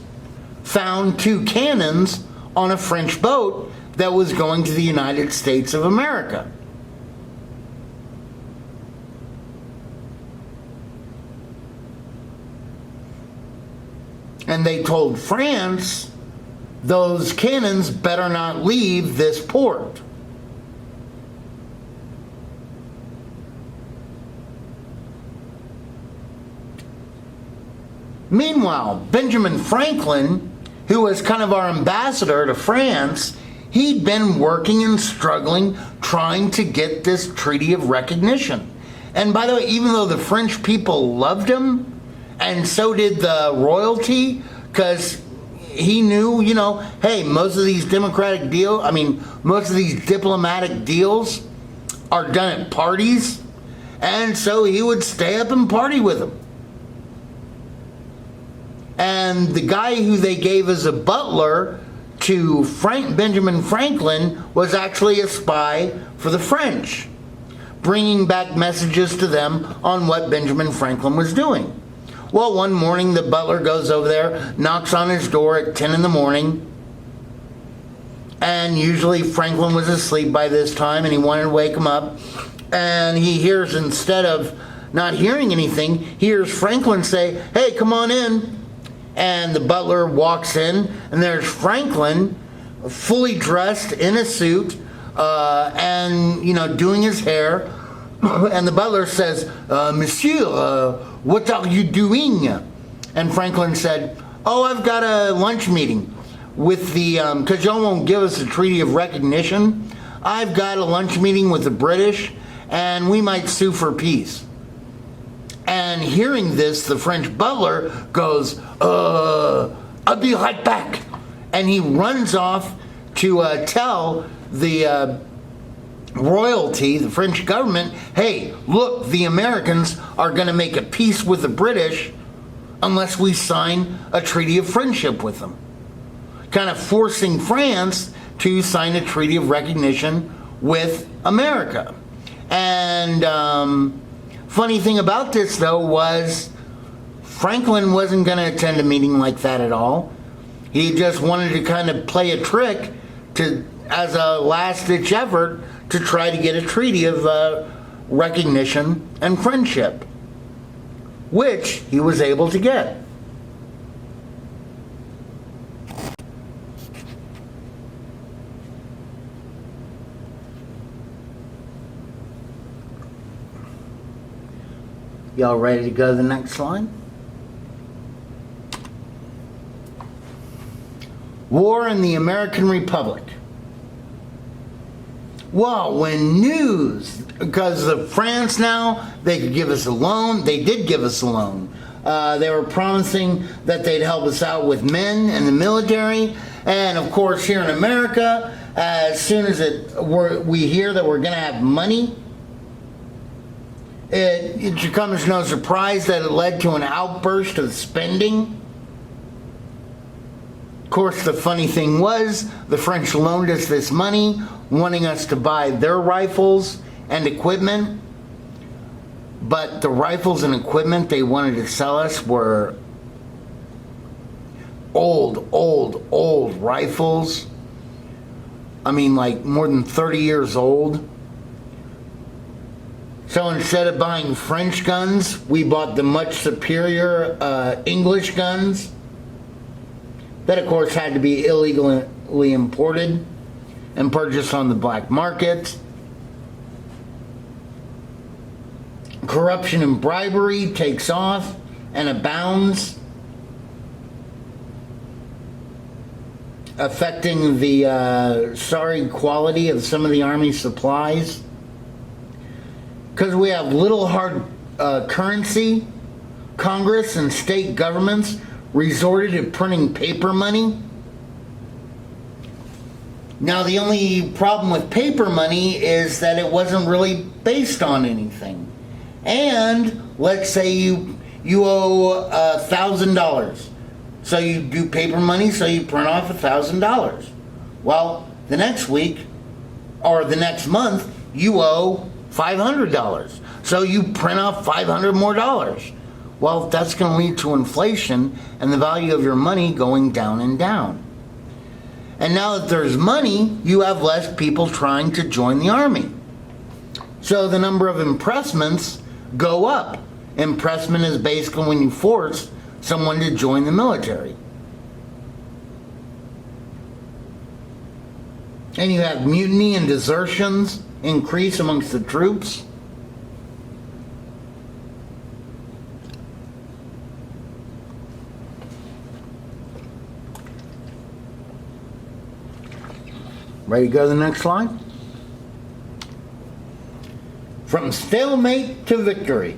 found 2 cannons on a French boat that was going to the United States of America. And they told France, those cannons better not leave this port. Meanwhile, Benjamin Franklin, who was kind of our ambassador to France, he'd been working and struggling, trying to get this treaty of recognition. And by the way, even though the French people loved him, and so did the royalty, because he knew, hey, most of these most of these diplomatic deals are done at parties, and so he would stay up and party with them. And the guy who they gave as a butler to Benjamin Franklin was actually a spy for the French, bringing back messages to them on what Benjamin Franklin was doing. Well, one morning the butler goes over there, knocks on his door at 10 in the morning, and usually Franklin was asleep by this time and he wanted to wake him up, and he hears, instead of not hearing anything, he hears Franklin say, "Hey, come on in." And the butler walks in, and there's Franklin, fully dressed in a suit, and doing his hair. And the butler says, "Monsieur, what are you doing?" And Franklin said, "Oh, I've got a lunch meeting with the, because y'all won't give us a treaty of recognition. I've got a lunch meeting with the British, and we might sue for peace." And hearing this, the French butler goes, "I'll be right back." And he runs off to tell the royalty, the French government, hey, look, the Americans are going to make a peace with the British unless we sign a treaty of friendship with them. Kind of forcing France to sign a treaty of recognition with America. And funny thing about this, though, was Franklin wasn't going to attend a meeting like that at all. He just wanted to kind of play a trick as a last-ditch effort to try to get a treaty of recognition and friendship, which he was able to get. Y'all ready to go to the next slide? War in the American Republic. Well, when news, because of France now, they could give us a loan. They did give us a loan. They were promising that they'd help us out with men and the military. And of course, here in America, as soon as we hear that we're going to have money, it should come as no surprise that it led to an outburst of spending. Of course, the funny thing was, the French loaned us this money, wanting us to buy their rifles and equipment. But the rifles and equipment they wanted to sell us were old rifles. I mean, like more than 30 years old. So instead of buying French guns, we bought the much superior English guns. That, of course, had to be illegally imported. and purchased on the black market. Corruption and bribery takes off and abounds, affecting the sorry quality of some of the Army supplies. Because we have little hard currency, Congress and state governments resorted to printing paper money. Now, the only problem with paper money is that it wasn't really based on anything. And let's say you owe $1,000. So you do paper money, so you print off $1,000. Well, the next week or the next month, you owe $500. So you print off $500 more dollars. Well, that's going to lead to inflation and the value of your money going down and down. And now that there's money, you have less people trying to join the Army. So the number of impressments go up. Impressment is basically when you force someone to join the military. And you have mutiny and desertions increase amongst the troops. Ready to go to the next slide? From stalemate to victory.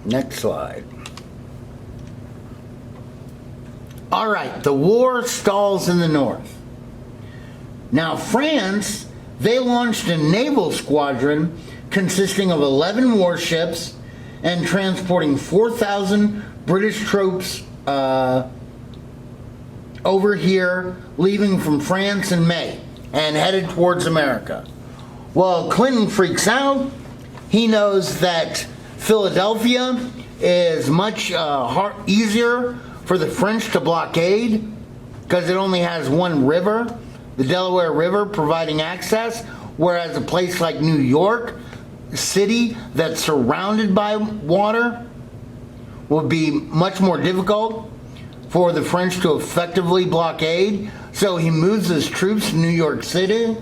Next slide. All right, the war stalls in the north. Now, France, they launched a naval squadron consisting of 11 warships and transporting 4,000 British troops over here, leaving from France in May and headed towards America. Well, Clinton freaks out. He knows that Philadelphia is much easier for the French to blockade because it only has one river, the Delaware River, providing access, whereas a place like New York City that's surrounded by water will be much more difficult for the French to effectively blockade. So he moves his troops to New York City.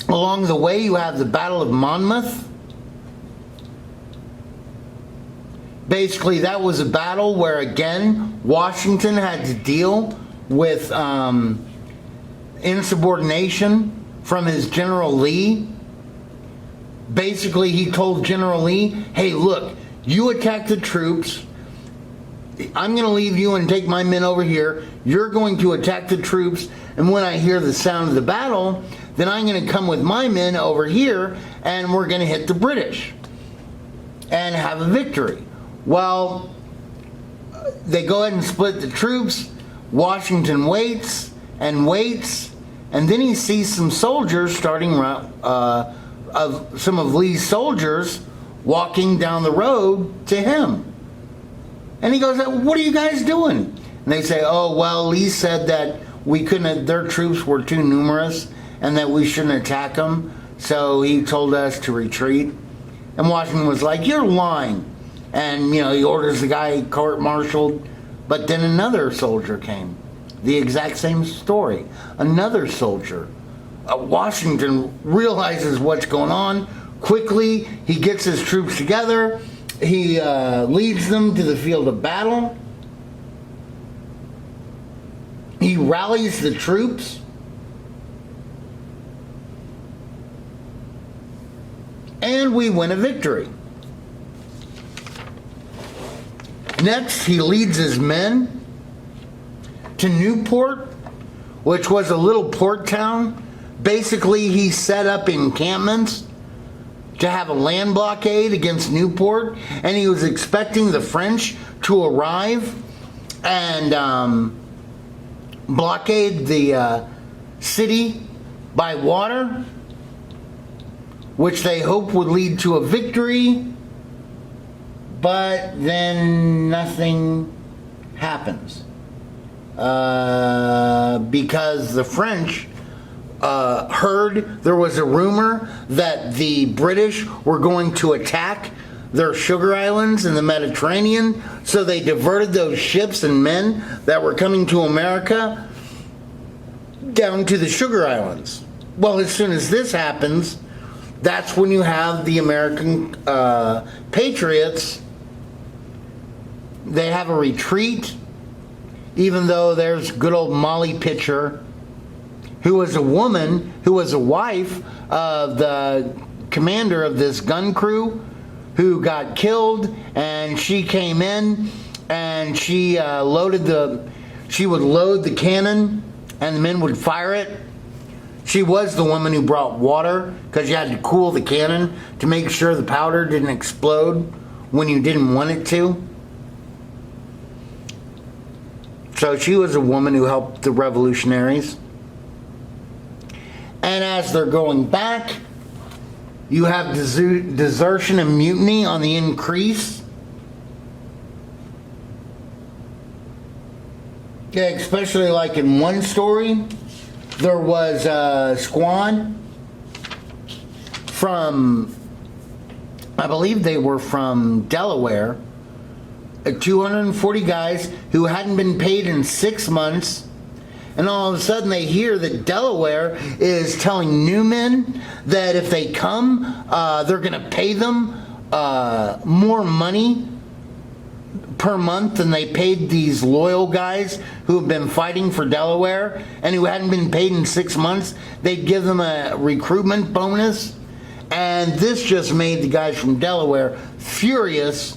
Along the way, you have the Battle of Monmouth. Basically, that was a battle where, again, Washington had to deal with insubordination from his General Lee. Basically, he told General Lee, hey, look, you attack the troops. I'm going to leave you and take my men over here. You're going to attack the troops. And when I hear the sound of the battle, then I'm going to come with my men over here and we're going to hit the British and have a victory. Well, they go ahead and split the troops. Washington waits and waits, and then he sees some soldiers starting of some of Lee's soldiers walking down the road to him. And he goes, what are you guys doing? And they say, oh, well, Lee said that we couldn't, their troops were too numerous and that we shouldn't attack them. So he told us to retreat. And Washington was like, you're lying. And, you know, he orders the guy court-martialed. But then another soldier came. The exact same story. Another soldier. Washington realizes what's going on. Quickly, he gets his troops together. He leads them to the field of battle. He rallies the troops. And we win a victory. Next, he leads his men to Newport, which was a little port town. Basically, he set up encampments to have a land blockade against Newport, and he was expecting the French to arrive and blockade the city by water, which they hoped would lead to a victory, but then nothing happens because the French heard, there was a rumor that the British were going to attack their sugar islands in the Mediterranean, so they diverted those ships and men that were coming to America down to the sugar islands. Well, as soon as this happens, that's when you have the American patriots. They have a retreat, even though there's good old Molly Pitcher, who was a woman, who was a wife of the commander of this gun crew, who got killed, and she came in and she would load the cannon and the men would fire it. She was the woman who brought water, because you had to cool the cannon to make sure the powder didn't explode when you didn't want it to. So she was a woman who helped the revolutionaries. And as they're going back, you have desertion and mutiny on the increase. Okay, especially like in one story, there was a squad from, I believe they were from Delaware, 240 guys who hadn't been paid in 6 months. And all of a sudden they hear that Delaware is telling new men that if they come, they're going to pay them more money per month than they paid these loyal guys who have been fighting for Delaware and who hadn't been paid in 6 months. They'd give them a recruitment bonus. And this just made the guys from Delaware furious.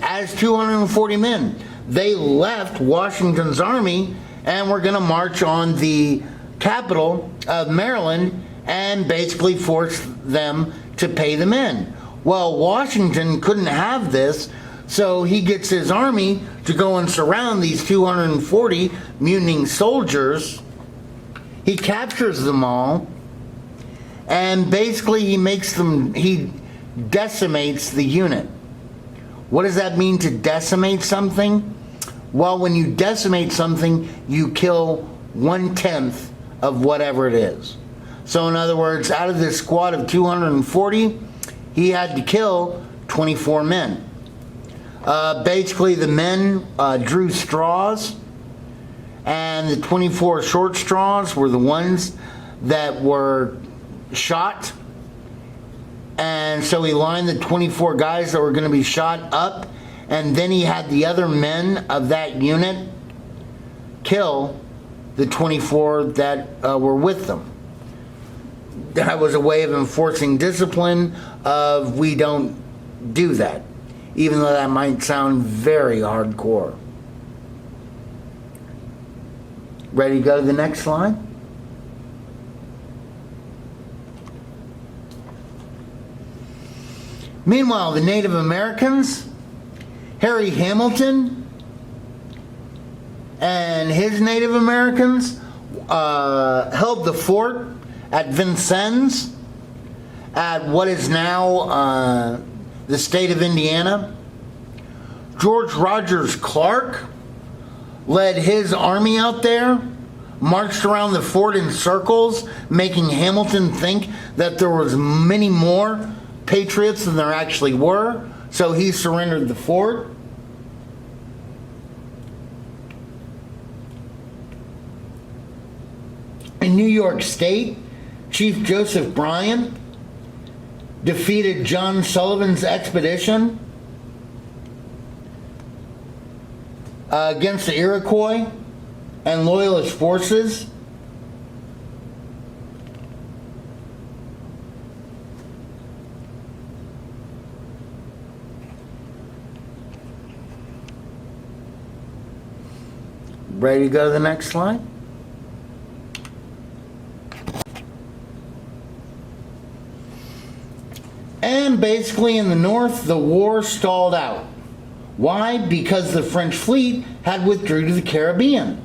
As 240 men, they left Washington's army and were going to march on the capital of Maryland and basically force them to pay the men. Well, Washington couldn't have this, so he gets his army to go and surround these 240 mutinying soldiers. He captures them all, and basically he decimates the unit. What does that mean, to decimate something? Well, when you decimate something, you kill 1/10 of whatever it is. So in other words, out of this squad of 240, he had to kill 24 men. Basically, the men drew straws, and the 24 short straws were the ones that were shot. And so he lined the 24 guys that were going to be shot up, and then he had the other men of that unit kill the 24 that were with them. That was a way of enforcing discipline of, we don't do that, even though that might sound very hardcore. Ready to go to the next slide? Meanwhile, the Native Americans, Harry Hamilton and his Native Americans held the fort at Vincennes, at what is now the state of Indiana. George Rogers Clark led his army out there, marched around the fort in circles, making Hamilton think that there was many more patriots than there actually were, so he surrendered the fort. In New York State, Chief Joseph Bryan defeated John Sullivan's expedition against the Iroquois and Loyalist forces. Ready to go to the next slide? And basically in the north, the war stalled out. Why? Because the French fleet had withdrew to the Caribbean.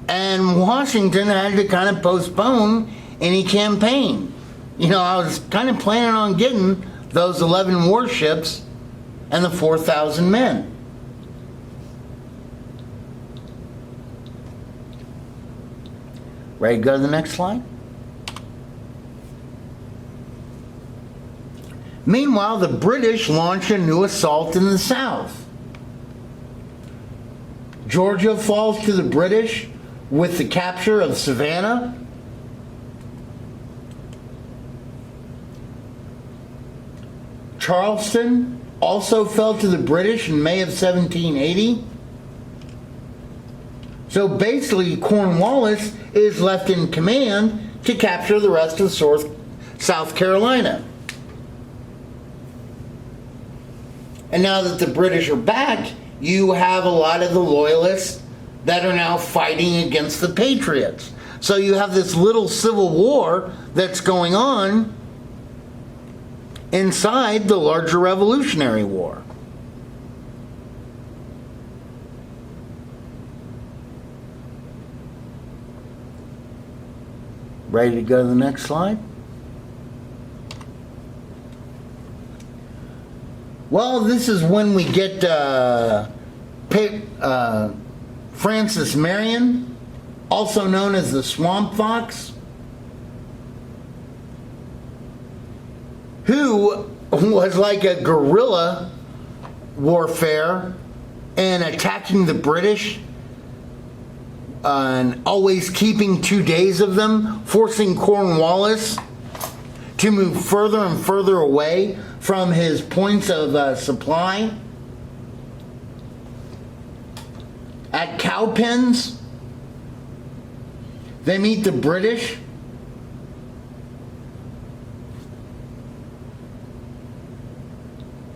And Washington had to kind of postpone any campaign. You know, I was kind of planning on getting those 11 warships and the 4,000 men. Ready to go to the next slide? Meanwhile, the British launch a new assault in the south. Georgia falls to the British with the capture of Savannah. Charleston also fell to the British in May of 1780. So basically, Cornwallis is left in command to capture the rest of South Carolina. And now that the British are back, you have a lot of the loyalists that are now fighting against the Patriots. So you have this little civil war that's going on inside the larger Revolutionary War. Ready to go to the next slide? Well, this is when we get Francis Marion, also known as the Swamp Fox, who was like a guerrilla warfare and attacking the British and always keeping 2 days of them, forcing Cornwallis to move further and further away from his points of supply. At Cowpens, they meet the British.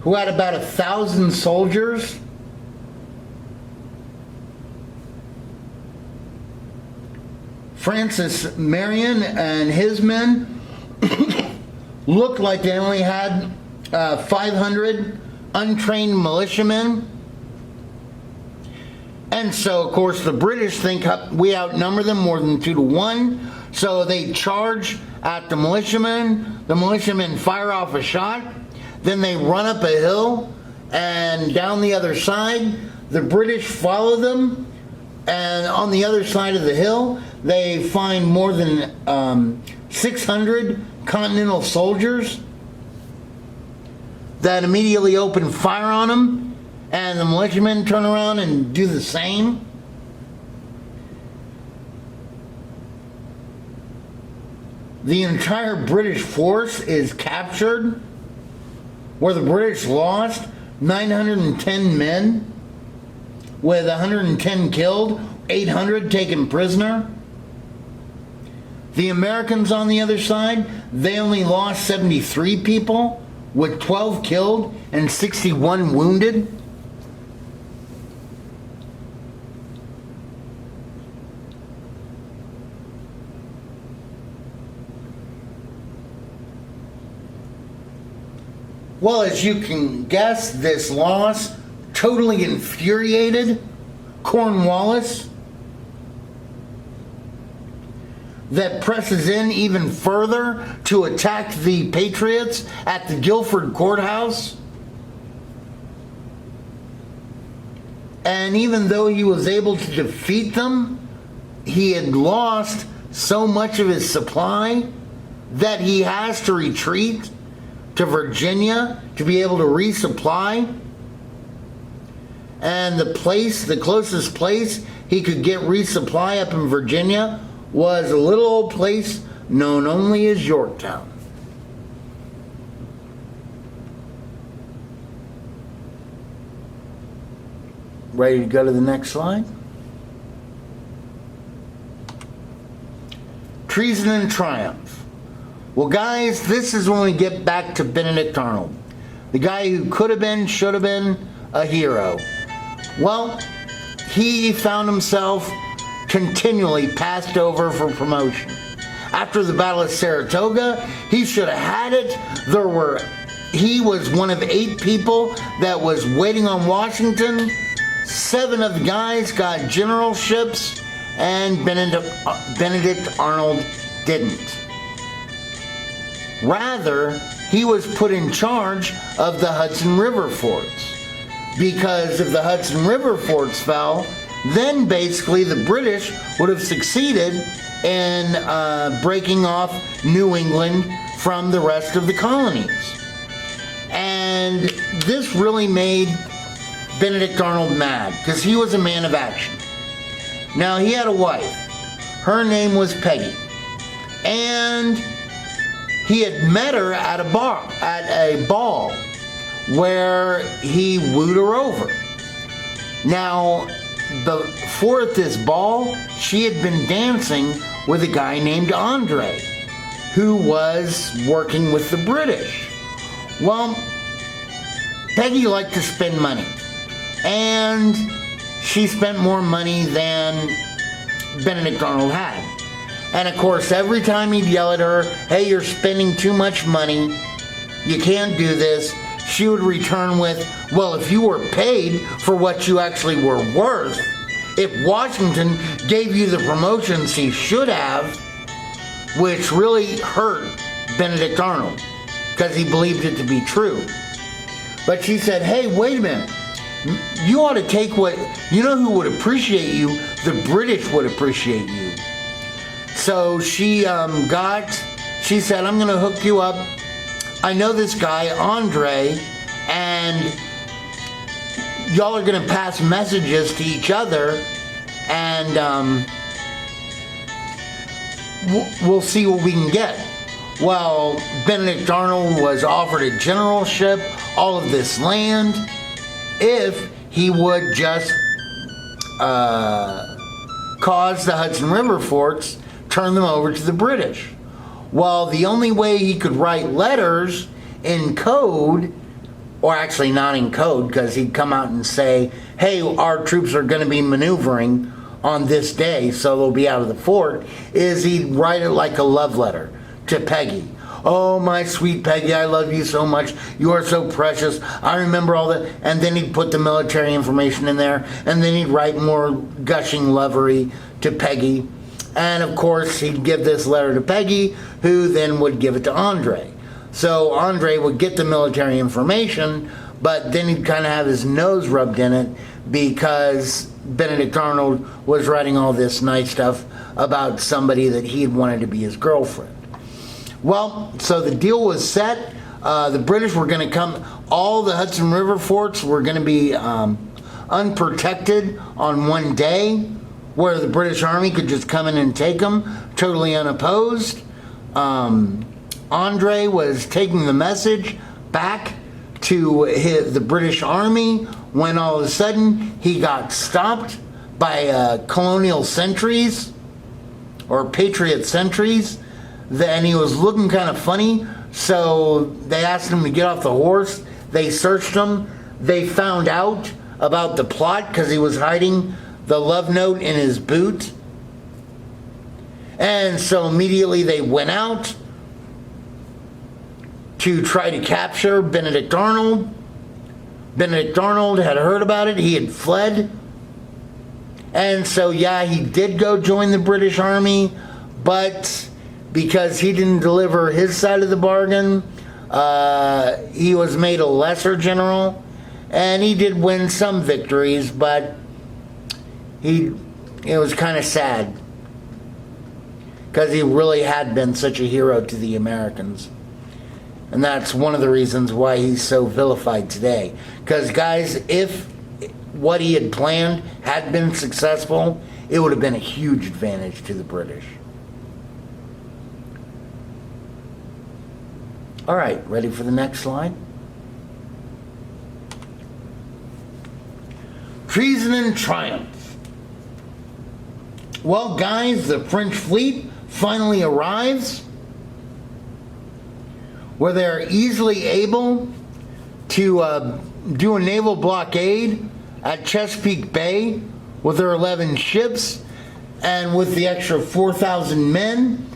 Who had about 1,000 soldiers. Francis Marion and his men looked like they only had 500 untrained militiamen. And so, of course, the British think we outnumber them more than 2 to 1. So they charge at the militiamen. The militiamen fire off a shot. Then they run up a hill and down the other side. The British follow them. And on the other side of the hill, they find more than 600 Continental soldiers that immediately open fire on them. And the militiamen turn around and do the same. The entire British force is captured, where the British lost 910 men, with 110 killed, 800 taken prisoner. The Americans on the other side, they only lost 73 people, with 12 killed and 61 wounded. Well, as you can guess, this loss totally infuriated Cornwallis, that presses in even further to attack the Patriots at the Guilford Courthouse. And even though he was able to defeat them, he had lost so much of his supply that he has to retreat to Virginia to be able to resupply. And the closest place he could get resupply up in Virginia was a little old place known only as Yorktown. Ready to go to the next slide? Treason and triumph. Well, guys, this is when we get back to Benedict Arnold, the guy who could have been, should have been a hero. Well, he found himself continually passed over for promotion. After the Battle of Saratoga, he should have had it. He was one of 8 people that was waiting on Washington. 7 of the guys got generalships, and Benedict Arnold didn't. Rather, he was put in charge of the Hudson River forts. Because if the Hudson River forts fell, then basically the British would have succeeded in breaking off New England from the rest of the colonies. And this really made Benedict Arnold mad because he was a man of action. Now, he had a wife. Her name was Peggy. And he had met her at a ball where he wooed her over. Now, before at this ball, she had been dancing with a guy named Andre, who was working with the British. Well, Peggy liked to spend money, and she spent more money than Benedict Arnold had. And of course, every time he'd yell at her, "Hey, you're spending too much money, you can't do this," she would return with, "Well, if you were paid for what you actually were worth, if Washington gave you the promotions he should have," which really hurt Benedict Arnold because he believed it to be true. But she said, "Hey, wait a minute. You ought to take what, you know who would appreciate you? The British would appreciate you." So she said, "I'm going to hook you up. I know this guy, Andre, and y'all are going to pass messages to each other, and we'll see what we can get." Well, Benedict Arnold was offered a generalship, all of this land, if he would just cause the Hudson River forts, turn them over to the British. Well, the only way he could write letters in code, or actually not in code, because he'd come out and say, "Hey, our troops are going to be maneuvering on this day, so they'll be out of the fort," is he'd write it like a love letter to Peggy. "Oh, my sweet Peggy, I love you so much. You are so precious. I remember all that." And then he'd put the military information in there, and then he'd write more gushing lovery to Peggy. And of course, he'd give this letter to Peggy, who then would give it to Andre. So Andre would get the military information, but then he'd kind of have his nose rubbed in it because Benedict Arnold was writing all this nice stuff about somebody that he had wanted to be his girlfriend. Well, so the deal was set. The British were going to come, all the Hudson River forts were going to be unprotected on one day, where the British Army could just come in and take them, totally unopposed. Andre was taking the message back to the British Army when all of a sudden he got stopped by colonial sentries, or patriot sentries. Then he was looking kind of funny, so they asked him to get off the horse. They searched him. They found out about the plot because he was hiding the love note in his boot. And so immediately they went out to try to capture Benedict Arnold. Benedict Arnold had heard about it. He had fled. And so, yeah, he did go join the British Army, but because he didn't deliver his side of the bargain, he was made a lesser general. And he did win some victories, but it was kind of sad because he really had been such a hero to the Americans. And that's one of the reasons why he's so vilified today. Because, guys, if what he had planned had been successful, it would have been a huge advantage to the British. All right, ready for the next slide? Treason and triumph. Well, guys, the French fleet finally arrives, where they're easily able to do a naval blockade at Chesapeake Bay with their 11 ships, and with the extra 4,000 men,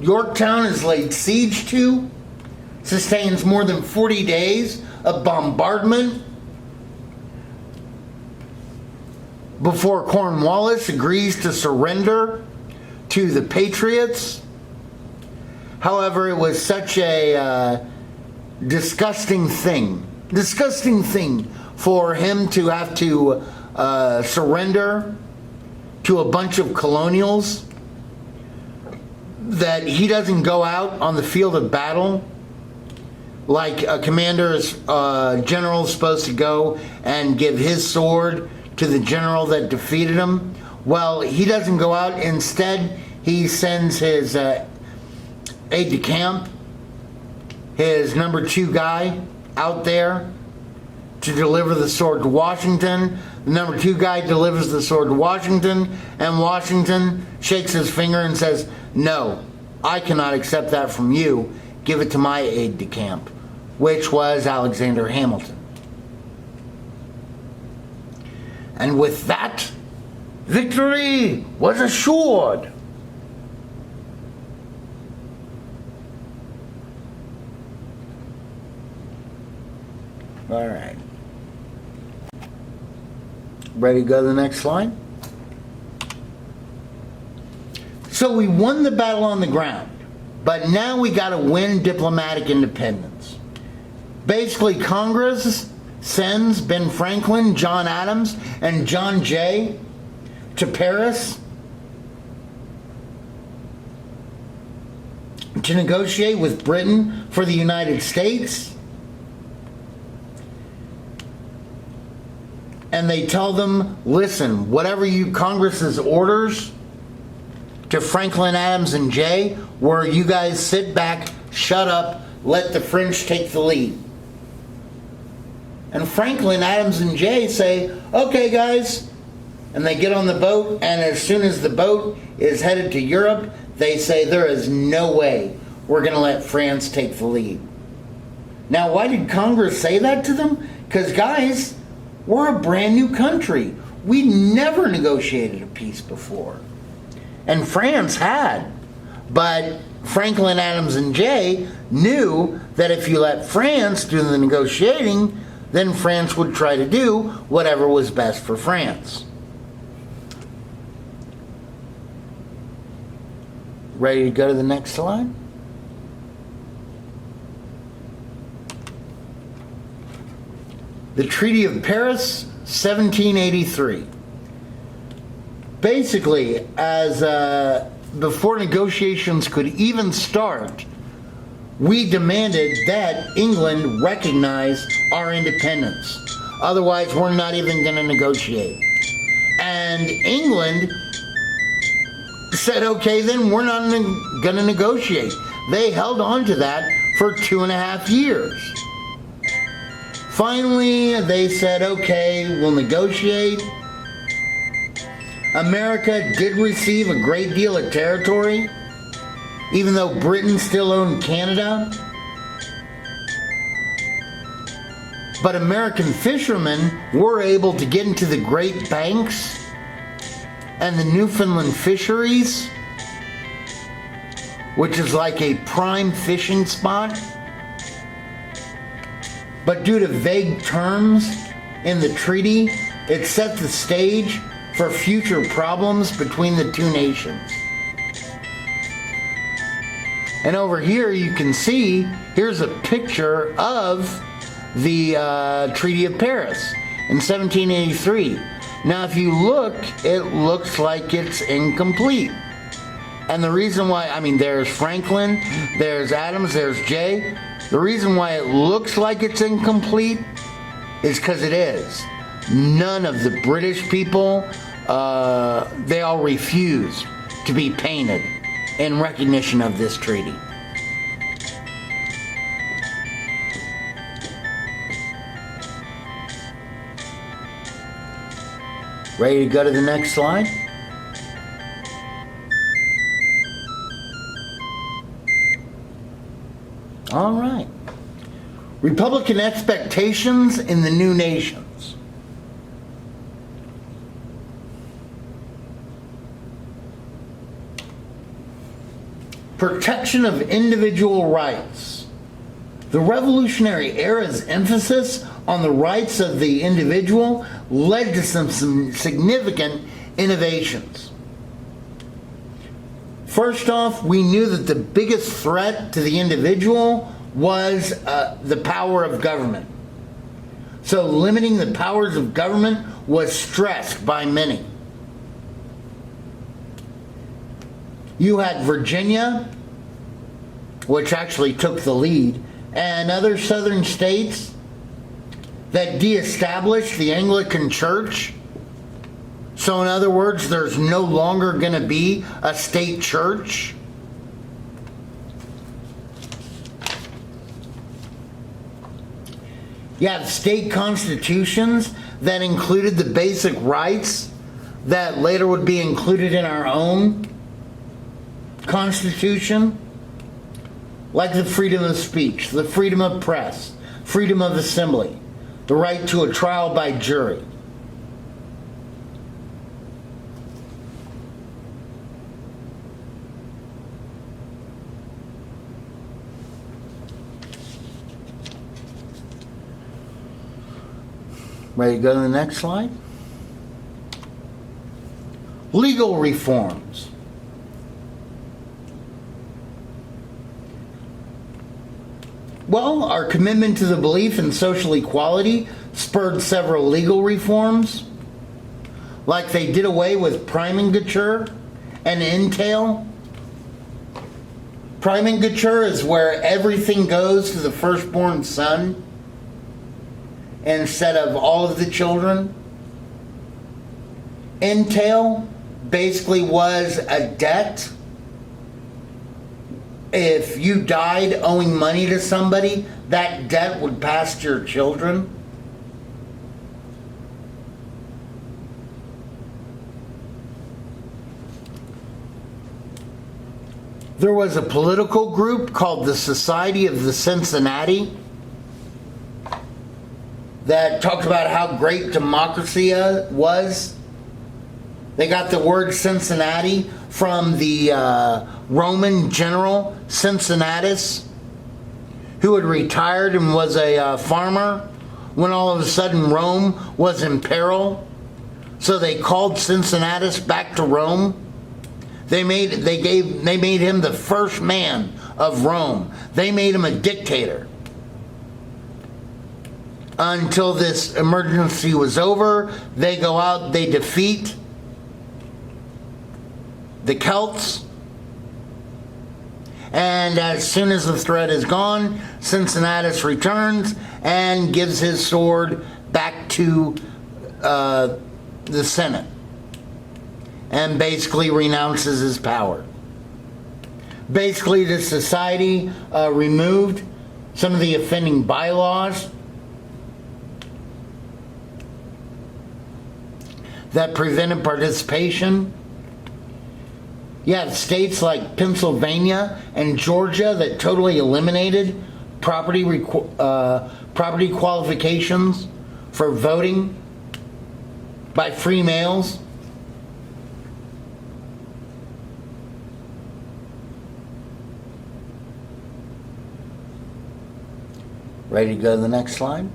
Yorktown is laid siege to, sustains more than 40 days of bombardment before Cornwallis agrees to surrender to the Patriots. However, it was such a disgusting thing for him to have to surrender to a bunch of colonials that he doesn't go out on the field of battle like a commander's general is supposed to go and give his sword to the general that defeated him. Well, he doesn't go out. Instead, he sends his aide-de-camp, his number 2 guy, out there to deliver the sword to Washington. The number 2 guy delivers the sword to Washington, and Washington shakes his finger and says, "No, I cannot accept that from you. Give it to my aide-de-camp," which was Alexander Hamilton. And with that, victory was assured. All right. Ready to go to the next slide? So we won the battle on the ground, but now we got to win diplomatic independence. Basically, Congress sends Ben Franklin, John Adams, and John Jay to Paris to negotiate with Britain for the United States. And they tell them, listen, whatever Congress's orders to Franklin, Adams, and Jay, where you guys sit back, shut up, let the French take the lead. And Franklin, Adams, and Jay say, okay, guys. And they get on the boat, and as soon as the boat is headed to Europe, they say there is no way we're going to let France take the lead. Now, why did Congress say that to them? Because, guys, we're a brand new country. We never negotiated a peace before. And France had. But Franklin, Adams, and Jay knew that if you let France do the negotiating, then France would try to do whatever was best for France. Ready to go to the next slide? The Treaty of Paris, 1783. Basically, as before negotiations could even start, we demanded that England recognize our independence. Otherwise, we're not even going to negotiate. And England said, okay, then we're not going to negotiate. They held on to that for 2.5 years. Finally, they said, okay, we'll negotiate. America did receive a great deal of territory, even though Britain still owned Canada. But American fishermen were able to get into the Great Banks and the Newfoundland fisheries, which is like a prime fishing spot. But due to vague terms in the treaty, it set the stage for future problems between the two nations. And over here you can see, here's a picture of the Treaty of Paris in 1783. Now if you look, it looks like it's incomplete. And the reason why, I mean, there's Franklin, there's Adams, there's Jay. The reason why it looks like it's incomplete is because it is. None of the British people, they all refused to be painted in recognition of this treaty. Ready to go to the next slide? All right. Republican expectations in the new nations. Protection of individual rights. The Revolutionary era's emphasis on the rights of the individual led to some significant innovations. First off, we knew that the biggest threat to the individual was the power of government. So limiting the powers of government was stressed by many. You had Virginia, which actually took the lead, and other southern states that de-established the Anglican Church. So in other words, there's no longer going to be a state church. You have state constitutions that included the basic rights that later would be included in our own Constitution, like the freedom of speech, the freedom of press, freedom of assembly, the right to a trial by jury. Ready to go to the next slide? Legal reforms. Well, our commitment to the belief in social equality spurred several legal reforms, like they did away with primogeniture and entail. Primogeniture is where everything goes to the firstborn son instead of all of the children. Entail basically was a debt. If you died owing money to somebody, that debt would pass to your children. There was a political group called the Society of the Cincinnati that talked about how great democracy was. They got the word Cincinnati from the Roman general Cincinnatus, who had retired and was a farmer when all of a sudden Rome was in peril. So they called Cincinnatus back to Rome. They made him the first man of Rome. They made him a dictator. Until this emergency was over, they go out, they defeat the Celts, and as soon as the threat is gone, Cincinnatus returns and gives his sword back to the Senate and basically renounces his power. Basically, the society removed some of the offending bylaws that prevented participation. You have states like Pennsylvania and Georgia that totally eliminated property qualifications for voting by free males. Ready to go to the next slide?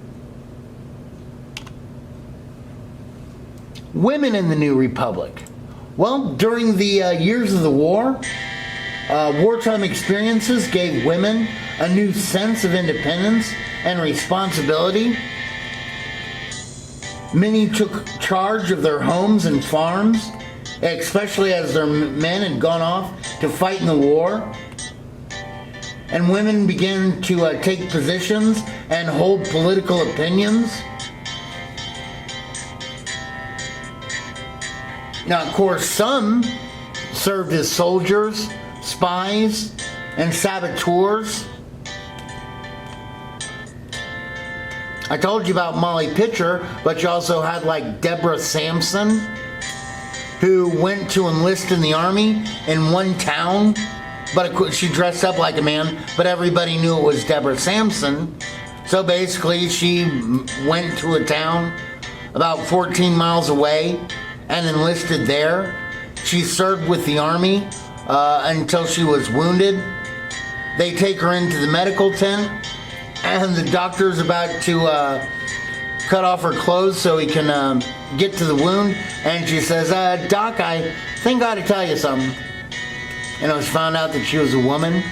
Women in the new republic. Well, during the years of the war, wartime experiences gave women a new sense of independence and responsibility. Many took charge of their homes and farms, especially as their men had gone off to fight in the war. And women began to take positions and hold political opinions. Now, of course, some served as soldiers, spies, and saboteurs. I told you about Molly Pitcher, but you also had like Deborah Sampson, who went to enlist in the army in one town, but she dressed up like a man, but everybody knew it was Deborah Sampson. So basically, she went to a town about 14 miles away and enlisted there. She served with the army until she was wounded. They take her into the medical tent, and the doctor's about to cut off her clothes so he can get to the wound. And she says, Doc, I think I ought to tell you something. And it was found out that she was a woman.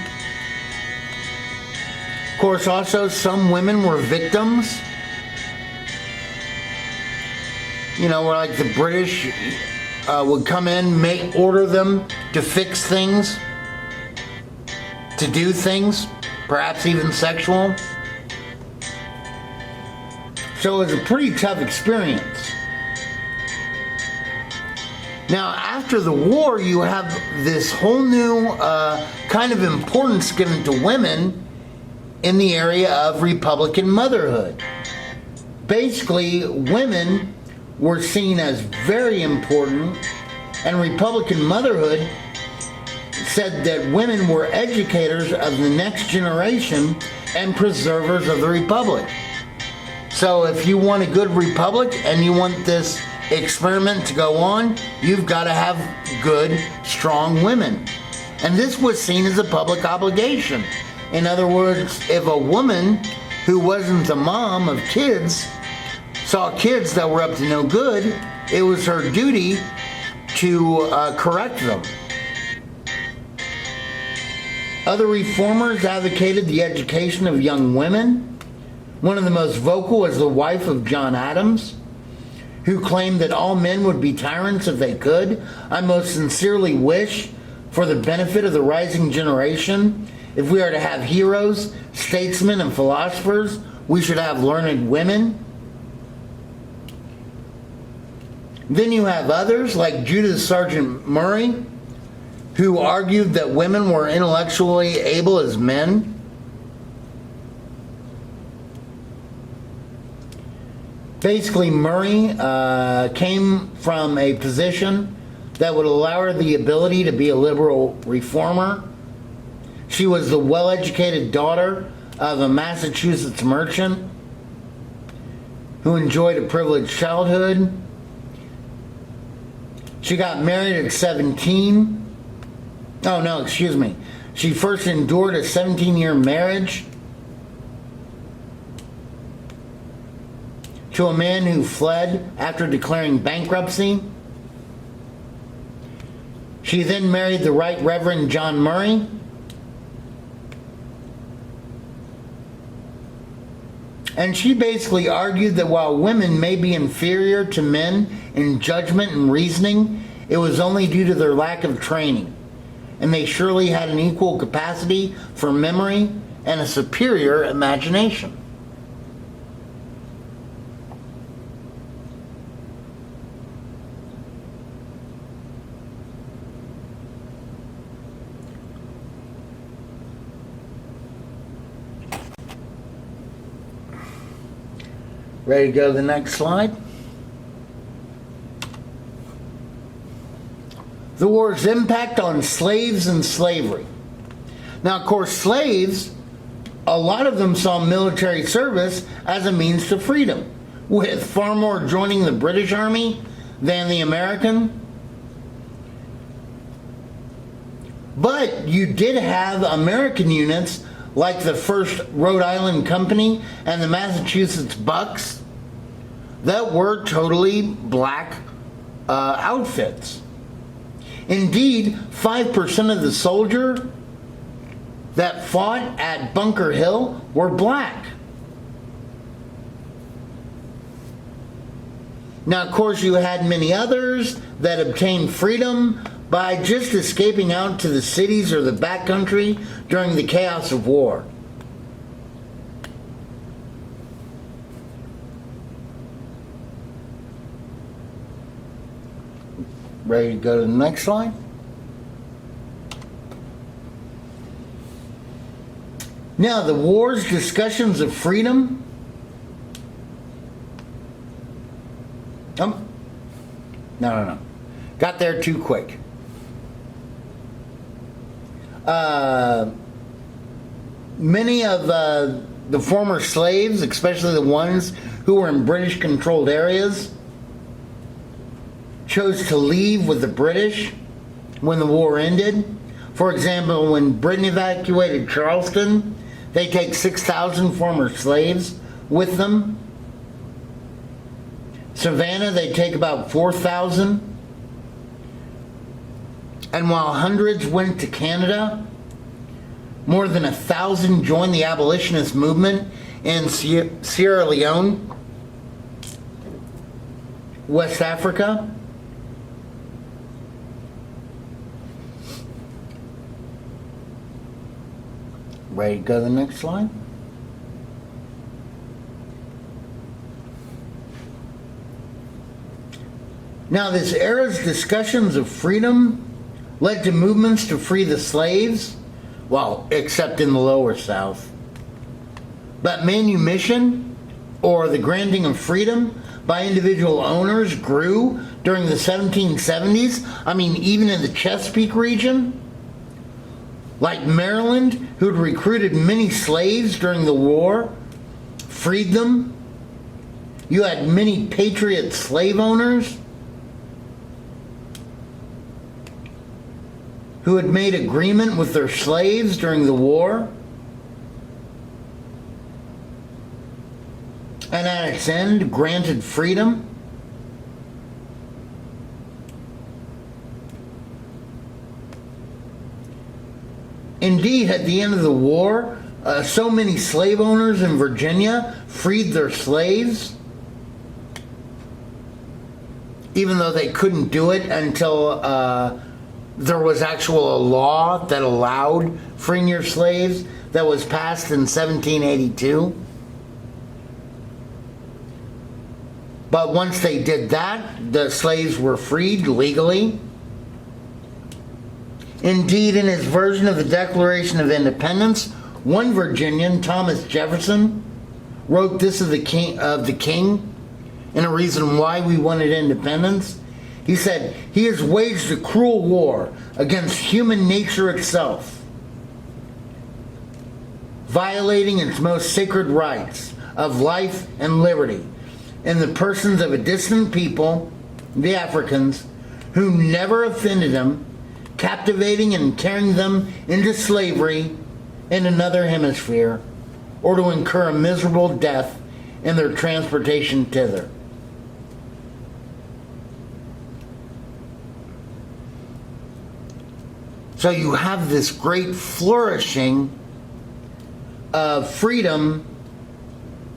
Of course, also, some women were victims. You know, where like the British would come in, order them to fix things, to do things. perhaps even sexual. So it was a pretty tough experience. Now, after the war, you have this whole new kind of importance given to women in the area of Republican motherhood. Basically, women were seen as very important, and Republican motherhood said that women were educators of the next generation and preservers of the republic. So if you want a good republic and you want this experiment to go on, you've got to have good, strong women. And this was seen as a public obligation. In other words, if a woman who wasn't the mom of kids saw kids that were up to no good, it was her duty to correct them. Other reformers advocated the education of young women. One of the most vocal was the wife of John Adams, who claimed that all men would be tyrants if they could. I most sincerely wish, for the benefit of the rising generation, if we are to have heroes, statesmen, and philosophers, we should have learned women. Then you have others like Judith Sargent Murray, who argued that women were intellectually able as men. Basically, Murray came from a position that would allow her the ability to be a liberal reformer. She was the well-educated daughter of a Massachusetts merchant who enjoyed a privileged childhood. She got married at 17. Oh, no, excuse me. She first endured a 17-year marriage to a man who fled after declaring bankruptcy. She then married the Right Reverend John Murray. And she basically argued that while women may be inferior to men in judgment and reasoning, it was only due to their lack of training. And they surely had an equal capacity for memory and a superior imagination. Ready to go to the next slide? The war's impact on slaves and slavery. Now, of course, slaves, a lot of them saw military service as a means to freedom, with far more joining the British Army than the American. But you did have American units like the 1st Rhode Island Company and the Massachusetts Bucks that were totally black outfits. Indeed, 5% of the soldier that fought at Bunker Hill were black. Now, of course, you had many others that obtained freedom by just escaping out to the cities or the backcountry during the chaos of war. Ready to go to the next slide? Now, the war's discussions of freedom. No. Got there too quick. Many of the former slaves, especially the ones who were in British-controlled areas, chose to leave with the British when the war ended. For example, when Britain evacuated Charleston, they take 6,000 former slaves with them. Savannah, they take about 4,000. And while hundreds went to Canada, more than 1,000 joined the abolitionist movement in Sierra Leone, West Africa. Ready to go to the next slide? Now, this era's discussions of freedom led to movements to free the slaves, well, except in the lower South. But manumission, or the granting of freedom by individual owners, grew during the 1770s. I mean, even in the Chesapeake region, like Maryland, who'd recruited many slaves during the war, freed them. You had many patriot slave owners who had made agreement with their slaves during the war. And at its end, granted freedom. Indeed, at the end of the war, so many slave owners in Virginia freed their slaves, even though they couldn't do it until there was actual law that allowed freeing your slaves that was passed in 1782. But once they did that, the slaves were freed legally. Indeed, in his version of the Declaration of Independence, one Virginian, Thomas Jefferson, wrote this of the king, in a reason why we wanted independence. He said, "He has waged a cruel war against human nature itself, violating its most sacred rights of life and liberty in the persons of a distant people, the Africans, who never offended him, captivating and carrying them into slavery in another hemisphere, or to incur a miserable death in their transportation thither." So you have this great flourishing of freedom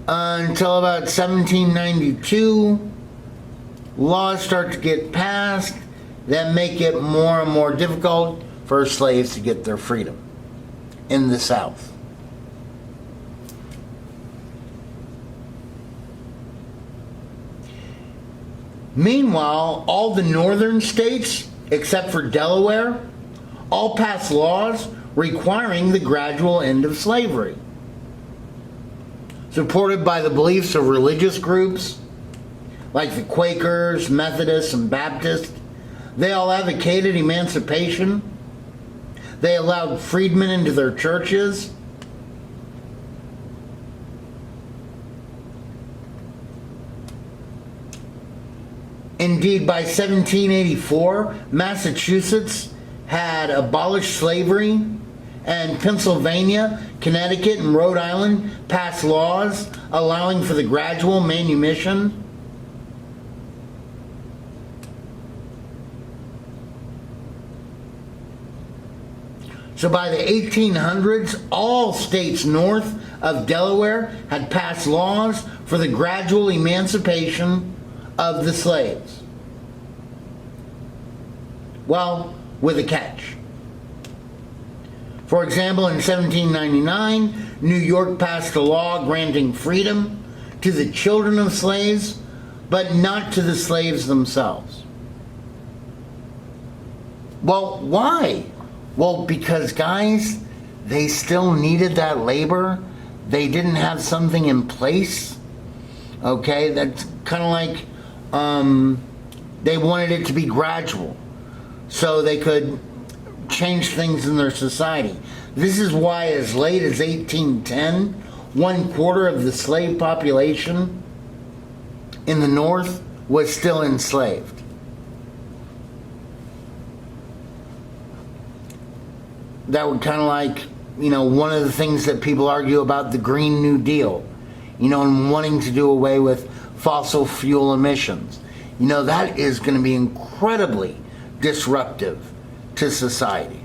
until about 1792. Laws start to get passed that make it more and more difficult for slaves to get their freedom in the South. Meanwhile, all the northern states, except for Delaware, all passed laws requiring the gradual end of slavery. Supported by the beliefs of religious groups like the Quakers, Methodists, and Baptists, they all advocated emancipation. They allowed freedmen into their churches. Indeed, by 1784, Massachusetts had abolished slavery, and Pennsylvania, Connecticut, and Rhode Island passed laws allowing for the gradual manumission. So by the 1800s, all states north of Delaware had passed laws for the gradual emancipation of the slaves. Well, with a catch. For example, in 1799, New York passed a law granting freedom to the children of slaves, but not to the slaves themselves. Well, why? Well, because, guys, they still needed that labor. They didn't have something in place. Okay, that's kind of like they wanted it to be gradual so they could change things in their society. This is why as late as 1810, 1/4 of the slave population in the North was still enslaved. That would kind of like, one of the things that people argue about the Green New Deal, and wanting to do away with fossil fuel emissions. That is going to be incredibly disruptive to society.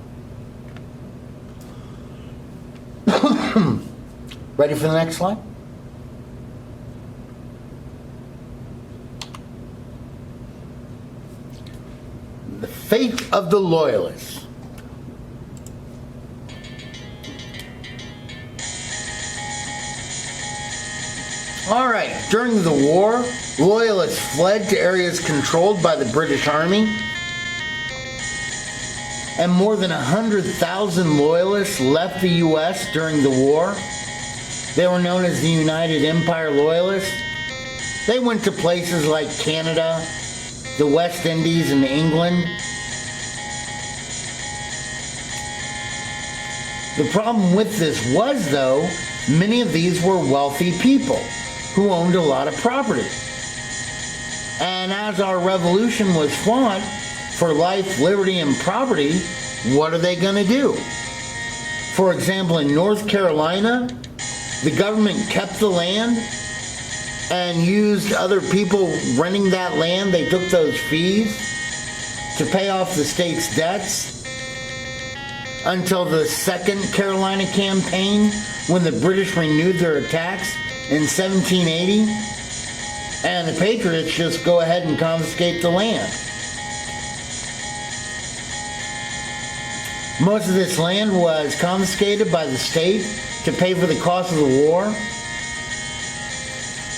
Ready for the next slide? The fate of the Loyalists. All right, during the war, Loyalists fled to areas controlled by the British Army, and more than 100,000 Loyalists left the U.S. during the war. They were known as the United Empire Loyalists. They went to places like Canada, the West Indies, and England. The problem with this was, though, many of these were wealthy people who owned a lot of property. And as our revolution was fought for life, liberty, and property, what are they going to do? For example, in North Carolina, the government kept the land and used other people renting that land. They took those fees to pay off the state's debts until the Second Carolina Campaign, when the British renewed their attacks in 1780, and the Patriots just go ahead and confiscate the land. Most of this land was confiscated by the state to pay for the cost of the war.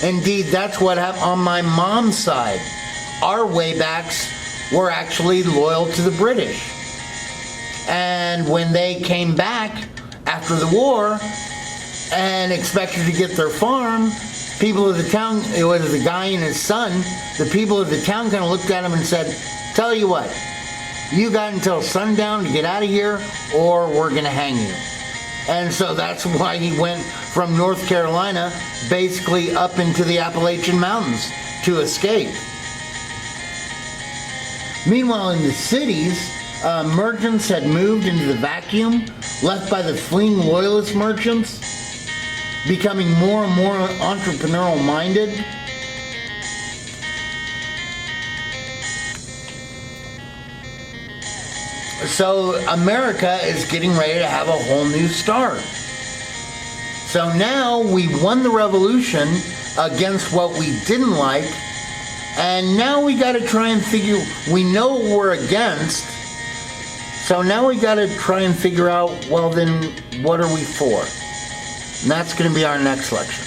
Indeed, that's what happened on my mom's side. Our waybacks were actually loyal to the British. And when they came back after the war and expected to get their farm, people of the town, it was the guy and his son, the people of the town kind of looked at him and said, tell you what, you got until sundown to get out of here or we're going to hang you. And so that's why he went from North Carolina basically up into the Appalachian Mountains to escape. Meanwhile, in the cities, merchants had moved into the vacuum left by the fleeing Loyalist merchants, becoming more and more entrepreneurial minded. So America is getting ready to have a whole new start. So now we won the revolution against what we didn't like, and now we got to try and figure, we know what we're against, so now we got to try and figure out, well then, what are we for? And that's going to be our next lecture.